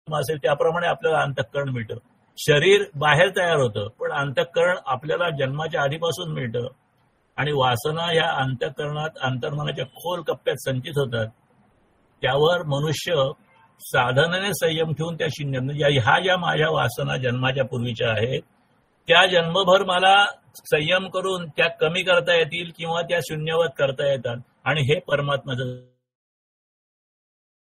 असेल त्याप्रमाणे आपल्याला अंतःकरण मिळतं. शरीर बाहेर तयार होतं, पण अंतःकरण आपल्याला जन्माच्या आधीपासून मिळतं. आणि वासना ह्या अंतःकरणात अंतर्मनाच्या खोल कप्प्यात संचित होतात. त्यावर मनुष्य साधनाने संयम ठेवून त्या ह्या ज्या माझ्या वासना जन्माच्या पूर्वीच्या आहेत, त्या जन्मभर मला संयम करून त्या कमी करता येतील किंवा त्या शून्यवत करता येतात. आणि हे परमात्म्याचं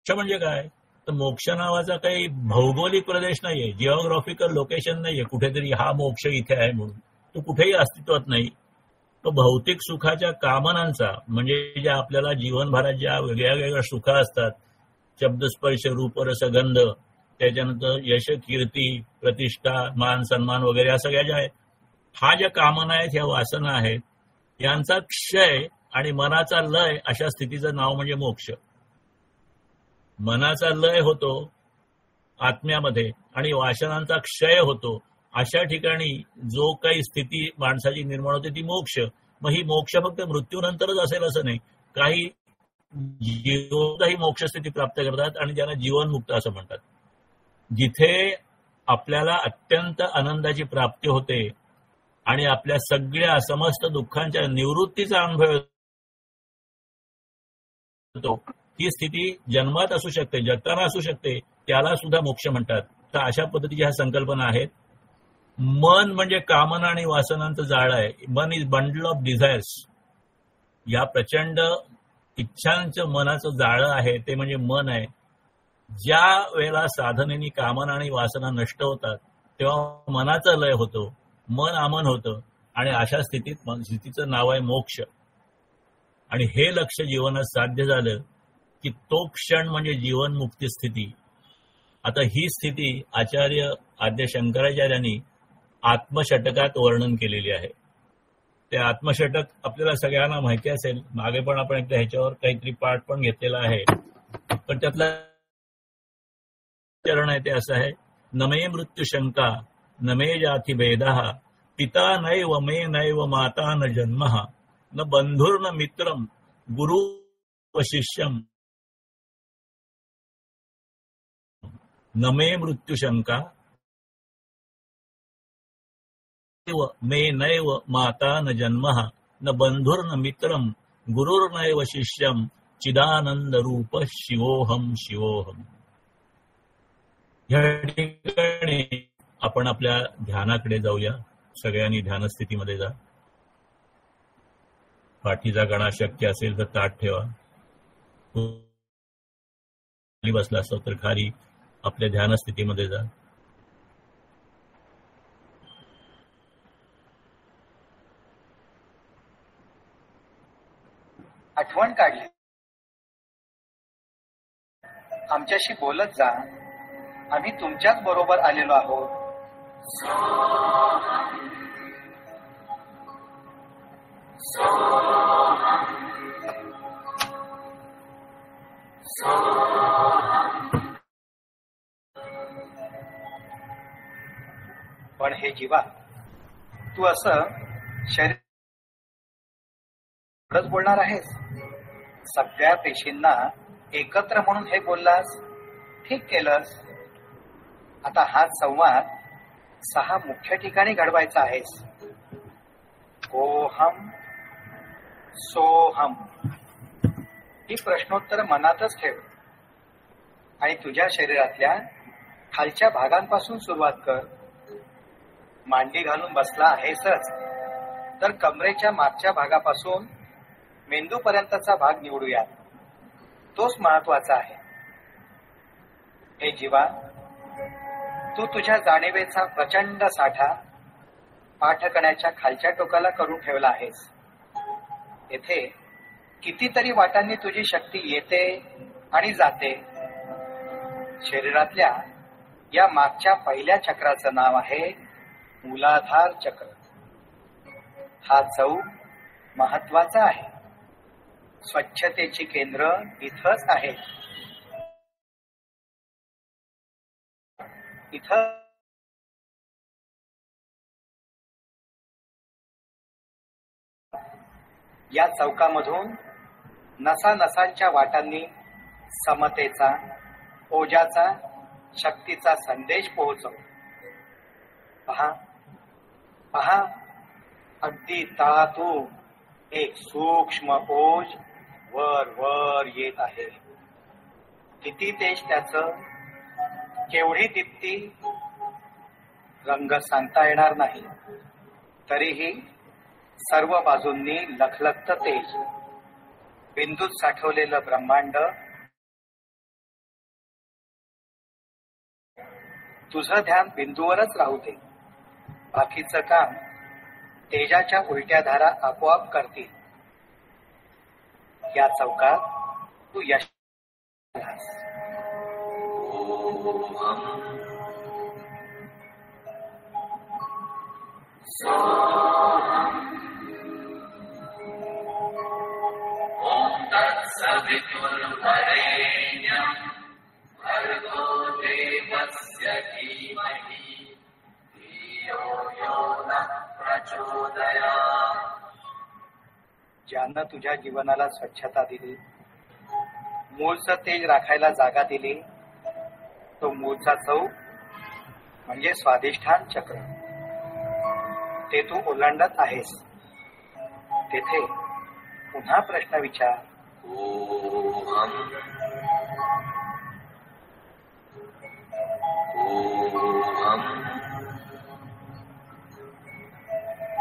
म्हणजे काय, तर मोक्ष नावाचा काही भौगोलिक प्रदेश नाहीये, जिओग्राफिकल लोकेशन नाहीये, कुठेतरी हा मोक्ष इथे आहे म्हणून तो कुठेही अस्तित्वात नाही. तो भौतिक सुखाच्या कामनांचा, म्हणजे ज्या आपल्याला जीवनभरात ज्या वेगळ्या वेगळ्या सुख असतात, शब्दस्पर्श, रूप, रस, गंध, त्याच्यानंतर यश, कीर्ती, प्रतिष्ठा, मान, सन्मान वगैरे या सगळ्या ज्या आहेत, हा ज्या कामना आहेत, ह्या वासना आहेत, यांचा क्षय आणि मनाचा लय अशा स्थितीचं नाव म्हणजे मोक्ष. मनाचा लय होतो आत्म्यामध्ये आणि वासनांचा क्षय होतो. अशा ठिकाणी जो काही स्थिती माणसाची निर्माण होते ती मोक्ष. मग ही मोक्ष फक्त मृत्यूनंतरच असेल असं नाही. काही जीवही मोक्ष स्थिती प्राप्त करतात आणि त्यांना जीवनमुक्त असं म्हणतात. जिथे आपल्याला अत्यंत आनंदाची प्राप्ती होते आणि आपल्या सगळ्या समस्त दुःखांच्या निवृत्तीचा अनुभव होतो, ती स्थिती जन्मात असू शकते, जगताना असू शकते, त्याला सुद्धा मोक्ष म्हणतात. तर अशा पद्धतीच्या ह्या संकल्पना आहेत. मन म्हणजे कामना आणि वासनांचं जाळं आहे. मन इज बंडल ऑफ डिझायर्स. या प्रचंड इच्छांचं मनाचं जाळं आहे ते म्हणजे मन आहे. ज्या वेळेला साधनेनी कामना आणि वासना नष्ट होतात तेव्हा मनाचा लय होतो, मन अमन होतं आणि अशा स्थितीचं नाव आहे मोक्ष. आणि हे लक्ष्य जीवनात साध्य झालं की तो क्षण म्हणजे जीवनमुक्ती स्थिती. आता ही स्थिती आचार्य आद्य शंकराचार्यांनी आत्मषटकात वर्णन केलेली आहे. ते आत्मषटक आपल्याला सगळ्यांना माहिती असेल. मागे पण आपण एकदा ह्याच्यावर काहीतरी पाठ पण घेतलेला आहे. पण त्यातला चरण आहे ते असं आहे, न मे मृत्यू शंका न मे जाती भेदः पिता नैव मे नैव माता न जन्मः न बंधुर्न मित्रम गुरु व शिष्यम न मे मृत्यू शंका मे नैव माता न जन्मः न बंधुर्न मित्रम गुरुर्नैव शिष्यम चिदानंद रूप शिवोहम शिवोहम. या ठिकाणी आपण आपल्या ध्यानाकडे जाऊया. सगळ्यांनी ध्यानस्थितीमध्ये जा. पाठीचा कणा शक्य असेल तर ताठ ठेवा. खाली बसला असतो तर खाली आपल्या ध्यानस्थितीमध्ये जा. आठवण काढली, आमच्याशी बोलत जा. आम्ही तुमच्याच बरोबर आलेलो आहोत. पण हे जीवा, तू असं शरीर बोलणार आहेस? सगळ्या पेशींना एकत्र म्हणून हे बोललास, ठीक केलंस. आता हा संवाद 6 मुख्य ठिकाणी घडवायचा आहेस. ओहम सोहम ही प्रश्नोत्तर मनातच ठेव आणि तुझ्या शरीरातल्या खालच्या भागांपासून सुरुवात कर. मांडी घालून बसला आहेसच तर कमरेच्या मागच्या भागापासून मेंदूपर्यंतचा भाग निवडूया. तोच महत्वाचा आहे. हे जीवा, तू तुझ्या जाणीवेचा प्रचंड साठा पाठकण्याच्या खालच्या टोकाला करून ठेवला आहेस. येथे कितीतरी वाटांनी तुझी शक्ती येते आणि जाते. शरीरातल्या या मागच्या पहिल्या चक्राचं नाव आहे मूलाधार चक्र. हा चौक महत्वाचा आहे. स्वच्छतेची केंद्र इथंच आहे. इथं या चौकामधून नसानसांच्या वाटांनी समतेचा, ओजाचा, शक्तीचा संदेश पोहोचव. पहा पहा, अगदी तळातून एक सूक्ष्म ओज वर वर येत आहे. किती तेज त्याचं, केवढी दीप्ती, रंग सांगता येणार नाही. तरीही सर्व बाजूंनी लखलखत तेज. बिंदूत साठवलेलं ब्रह्मांड. तुझं ध्यान बिंदूवरच राहू दे. बाकीचं काम तेजाच्या उलट्या धारा आपोआप करतील. या चौकात तू यश. ज्यानं तुझ्या जीवनाला स्वच्छता दिली, मूळचं तेज राखायला जागा दिली, तो मूळचा चौक म्हणजे स्वाधिष्ठान चक्र, ते तू ओलांडत आहेस. तेथे पुन्हा प्रश्न विचार.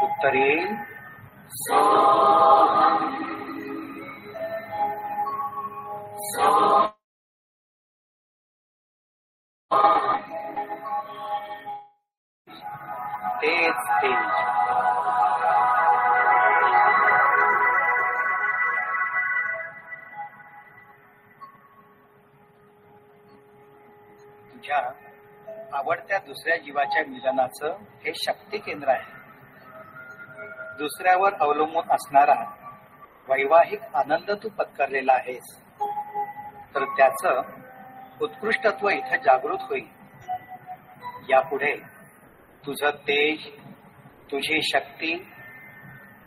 उत्तर येईल तेच तेज. तुझ्या आवडत्या दुसऱ्या जीवाच्या मिलनाचं हे शक्ती केंद्र आहे. दुसऱ्यावर अवलंबून असणारा वैवाहिक आनंद तू पत्करलेला आहेस, तर त्याचं उत्कृष्टत्व इथं जागृत होईल. यापुढे तुझं तेज, तुझी शक्ती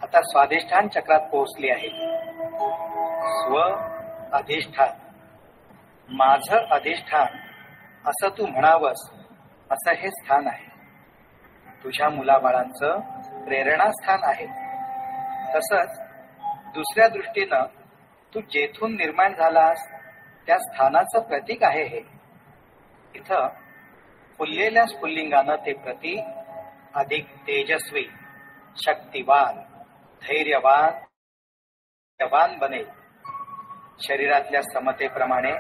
आता स्वाधिष्ठान चक्रात पोहोचली आहे. स्व अधिष्ठान, माझं अधिष्ठान असं तू म्हणावंस असं हे स्थान आहे. तुझ्या मुलाबाळांचं प्रेरणास्थान आहे. तसंच दुसऱ्या दृष्टीनं तू जेथून निर्माण झालास त्या स्थानाचं प्रतीक आहे हे. इथं फुललेल्या स्फुल्लिंगानं ते प्रतीक अधिक तेजस्वी, शक्तिवान, धैर्यवान बनेल. शरीरातल्या समतेप्रमाणे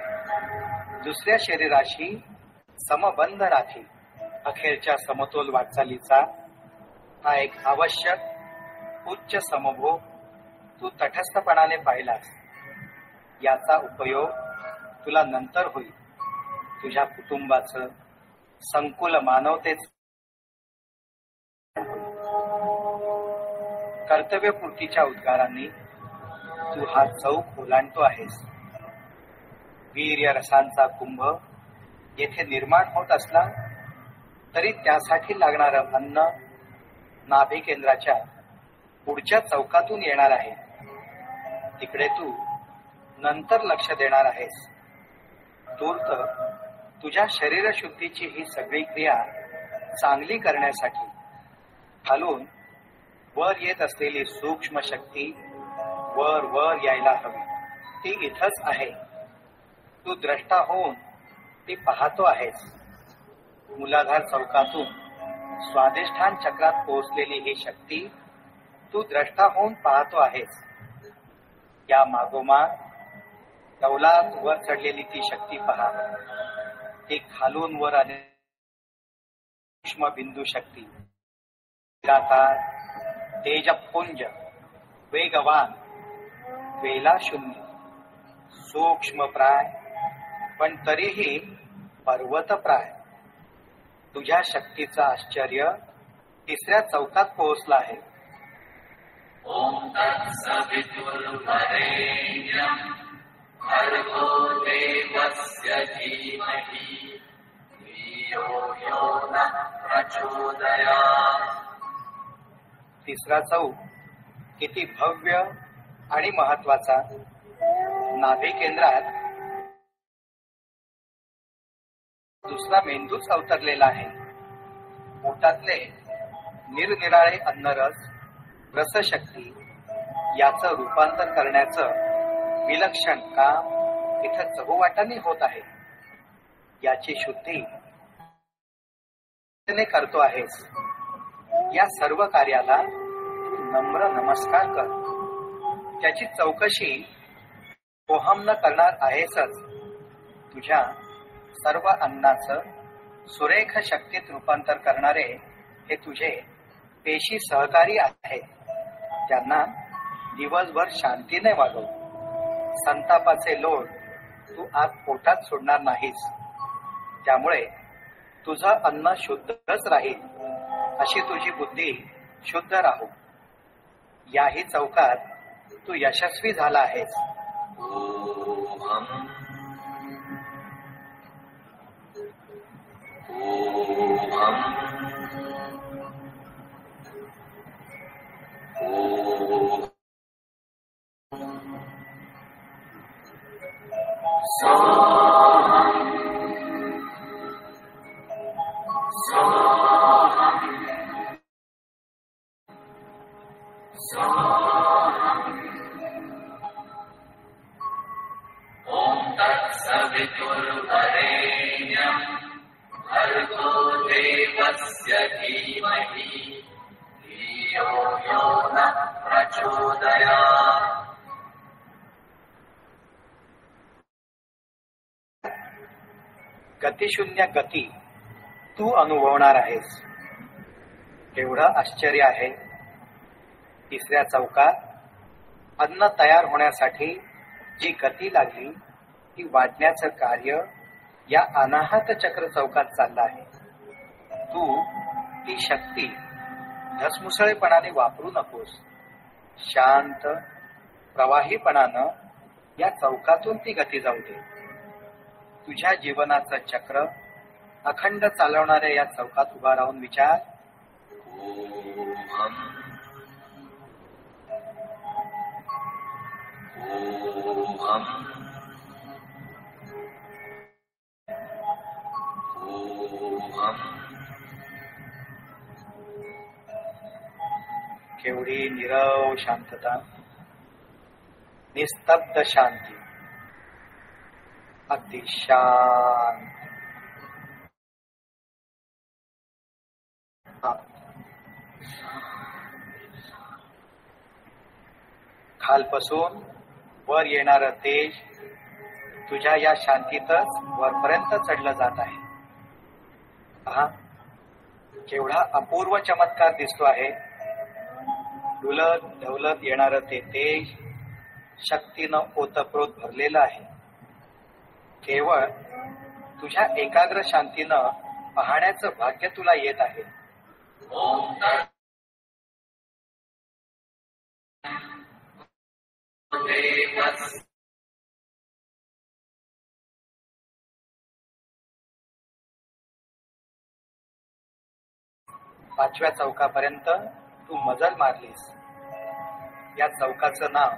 दुसऱ्या शरीराशी समबंध राखील. अखेरच्या समतोल वाटचालीचा हा एक आवश्यक उच्च समभोग तू तटस्थपणाने पाहिलास. याचा उपयोग तुला नंतर होईल. तुझ्या कुटुंबाचं, संकुल मानवतेचं कर्तव्यपूर्तीच्या उद्गारांनी तू हा चौक ओलांडतो आहेस. वीर्य रसांचा कुंभ येथे निर्माण होत असला तरी त्यासाठी लागणारं अन्न नाभी केंद्राच्या पुढच्या चौकातून येणार आहे. तिकडे तू नंतर लक्ष देणार आहेस. तूर्त तुझ्या शरीर शुद्धीची ही सगळी क्रिया चांगली करण्यासाठी खालून वर येत असलेली सूक्ष्म शक्ती वर यायला हवी. ती इथंच आहे. तू द्रष्टा होऊन ती पाहतो आहेस. मूलाधार चौकातून स्वाधिष्ठान चक्रात पोहोचलेली ही शक्ती तू द्रष्टा होऊन पाहतो आहेस. या मागोमाग कौलात वर चढलेली ती शक्ती पहा. ती खालून वर आलेली सूक्ष्म बिंदू शक्ती, निराकार, तेजपुंज, वेगवान, वेला शून्य, सूक्ष्म प्राय पण तरीही पर्वतप्राय. तुझ्या शक्तीचं आश्चर्य तिसऱ्या चौकात पोहोचलं आहे. ओम तत्सवितुर्वरेण्यं भर्गो देवस्य धीमहि धियो यो नः प्रचोदयात्. तिसरा चौक किती भव्य आणि महत्वाचा. नाभी केंद्रात दुसरा मेंदूच अवतरलेला आहे. पोटातले निरनिराळे अन्नरस, रसशक्ती याचं रूपांतर करण्याचं विलक्षण काम इथं चहूवाटाने होत आहे. याची शुद्धी करतो आहेस. या सर्व कार्याला नम्र नमस्कार कर. त्याची चौकशी पोहम न करणार आहेसच. तुझ्या सर्व अन्नाचं सुरेख शक्तीत रूपांतर करणारे हे तुझे पेशी सहकारी आहेत. त्यांना दिवसभर शांतीने वागव. संतापाचे लोट तू आत पोटात सोडणार नाहीस. त्यामुळे तुझं अन्न शुद्धच राहील. अशी तुझी बुद्धी शुद्ध राहू. याही चौकात तू यशस्वी झाला आहेस. सवितुर्वरेण्यं भर्गो देवस्य धीमहि धियो यो नः प्रचोदयात्. गतिशून्य गती तू अनुभवणार आहेस. एवढं आश्चर्य आहे. तिसऱ्या चौकात अन्न तयार होण्यासाठी जी गती लागली ती वाढण्याचं कार्य या अनाहत चक्र चौकात चाललं आहे. तू ती शक्ती धसमुसळेपणाने वापरू नकोस. शांत प्रवाहीपणानं या चौकातून ती गती जाऊ दे. तुझ्या जीवनाचं चक्र अखंड चालवणाऱ्या या चौकात उभा राहून विचार, केवढी नीरव शांतता, निस्तब्ध शांती, अगदी शांत. खालपासून वर येणारं तेज तुझ्या या शांतीतच वरपर्यंत चढलं जात आहे. पहा, केवढा अपूर्व चमत्कार दिसतो आहे. डुलत ढवलत येणारं ते तेज शक्तीनं ओतप्रोत भरलेलं आहे. केवळ तुझ्या एकाग्र शांतीनं पाहण्याचं भाग्य तुला येत आहे. पाचव्या चौकापर्यंत तू मजल मारलीस. या चौकाचं नाव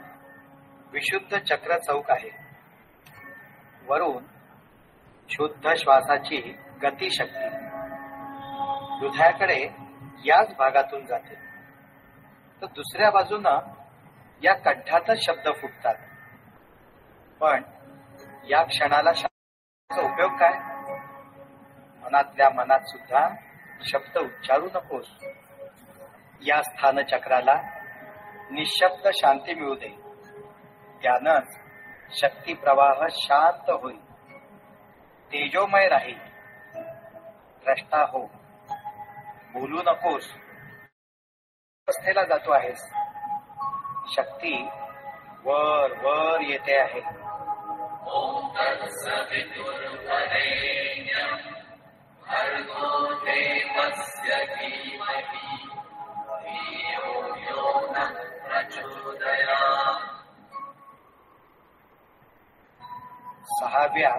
विशुद्ध चक्र चौक आहे. वरून शुद्ध श्वासाची गतिशक्ती हृदयाकडे याच भागातून जाते. तर दुसऱ्या बाजूनं या कड्ढ्यातच शब्द फुटतात. पण या क्षणाला शब्दाचा उपयोग काय? मनातल्या मनात सुद्धा शब्द उच्चारू नकोस. या स्थानचक्राला निशब्द शांती मिळू दे. त्यानंच शक्ती प्रवाह शांत होईल, तेजोमय राहील. द्रष्टा हो, बोलू नकोस. अवस्थेला जातो आहेस. शक्ती वर वर येते आहे. ओम तत्सवितुर्वरेण्यं भर्गो देवस्य धीमहि धियो यो नः प्रचोदयात्. सहाव्या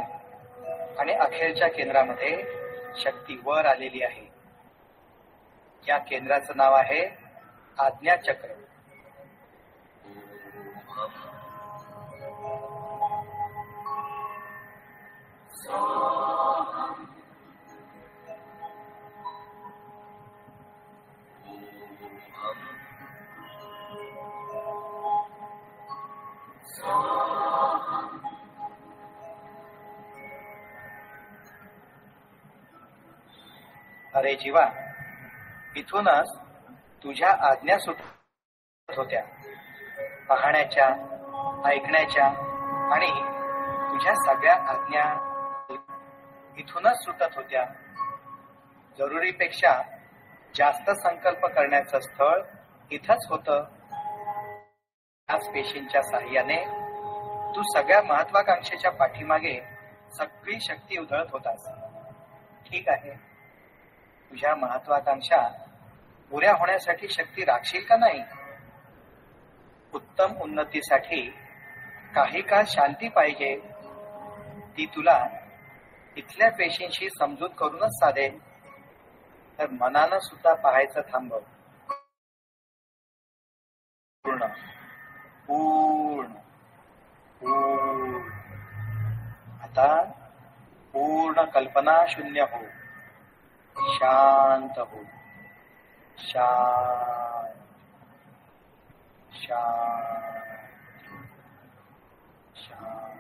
आणि अखेरच्या केंद्रामध्ये शक्ती वर आलेली आहे. या केंद्राचं नाव आहे आज्ञाचक्र. अरे जीवा, इथूनच तुझ्या आज्ञा सुटत होत्या. पाहण्याच्या, ऐकण्याच्या आणि तुझ्या सगळ्या आज्ञा इथूनच सुटत होत्या. जरुरीपेक्षा जास्त संकल्प करण्याचं स्थळ इथंच होतं. याच पेशींच्या साह्याने तू सगळ्या महत्वाकांक्षेच्या पाठीमागे सगळी शक्ती उधळत होतास. ठीक आहे, तुझ्या महत्वाकांक्षा पुऱ्या होण्यासाठी शक्ती राखशील का नाही? उत्तम उन्नतीसाठी काही काळ शांती पाहिजे, ती तुला इथल्या पेशींशी समजूत करूनच साधेल. तर मनानं सुद्धा पाहायचं थांबव. पूर्ण पूर्ण पूर्ण. आता पूर्ण कल्पना शून्य हो, शांत हो, शांत शांत शांत.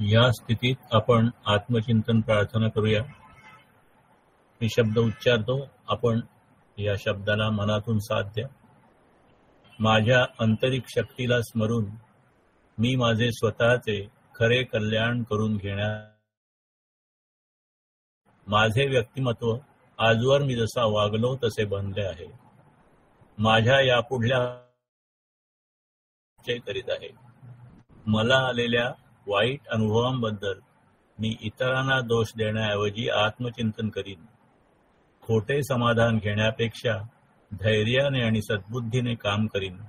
या स्थितीत आपण आत्मचिंतन प्रार्थना करूया. मी शब्द उच्चारतो, आपण या शब्दाला मनातून साथ द्या. माझ्या आंतरिक शक्तीला स्मरून मी माझे स्वतःचे खरे कल्याण करून घेण्या, माझे व्यक्तिमत्व आजवर मी जसा वागलो तसे बनले आहे. माझ्या यापुढल्या करीत आहे. मला आलेल्या वाईट अनुभवांबद्दल मी इतरांना दोष देण्याऐवजी आत्मचिंतन करीन. खोटे समाधान घेण्यापेक्षा धैर्याने आणि सद्बुद्धीने काम करीन.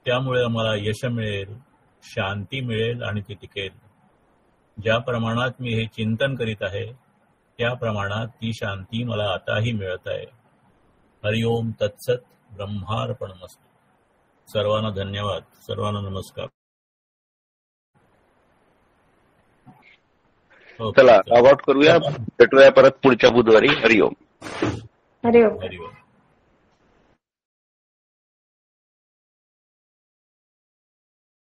त्यामुळे मला यश मिळेल, शांती मिळेल आणि ती टिकेल. ज्या प्रमाणात मी हे चिंतन करीत आहे त्या प्रमाणात ती शांती मला आताही मिळत आहे. हरिओम तत्सत. ब्रह्मार्पणमस्तु. सर्वांना धन्यवाद. सर्वांना नमस्कार. चला लॉग आउट करूया. भेटूया परत पुढच्या बुधवारी. हरिओम. हरिओम. हरिओम.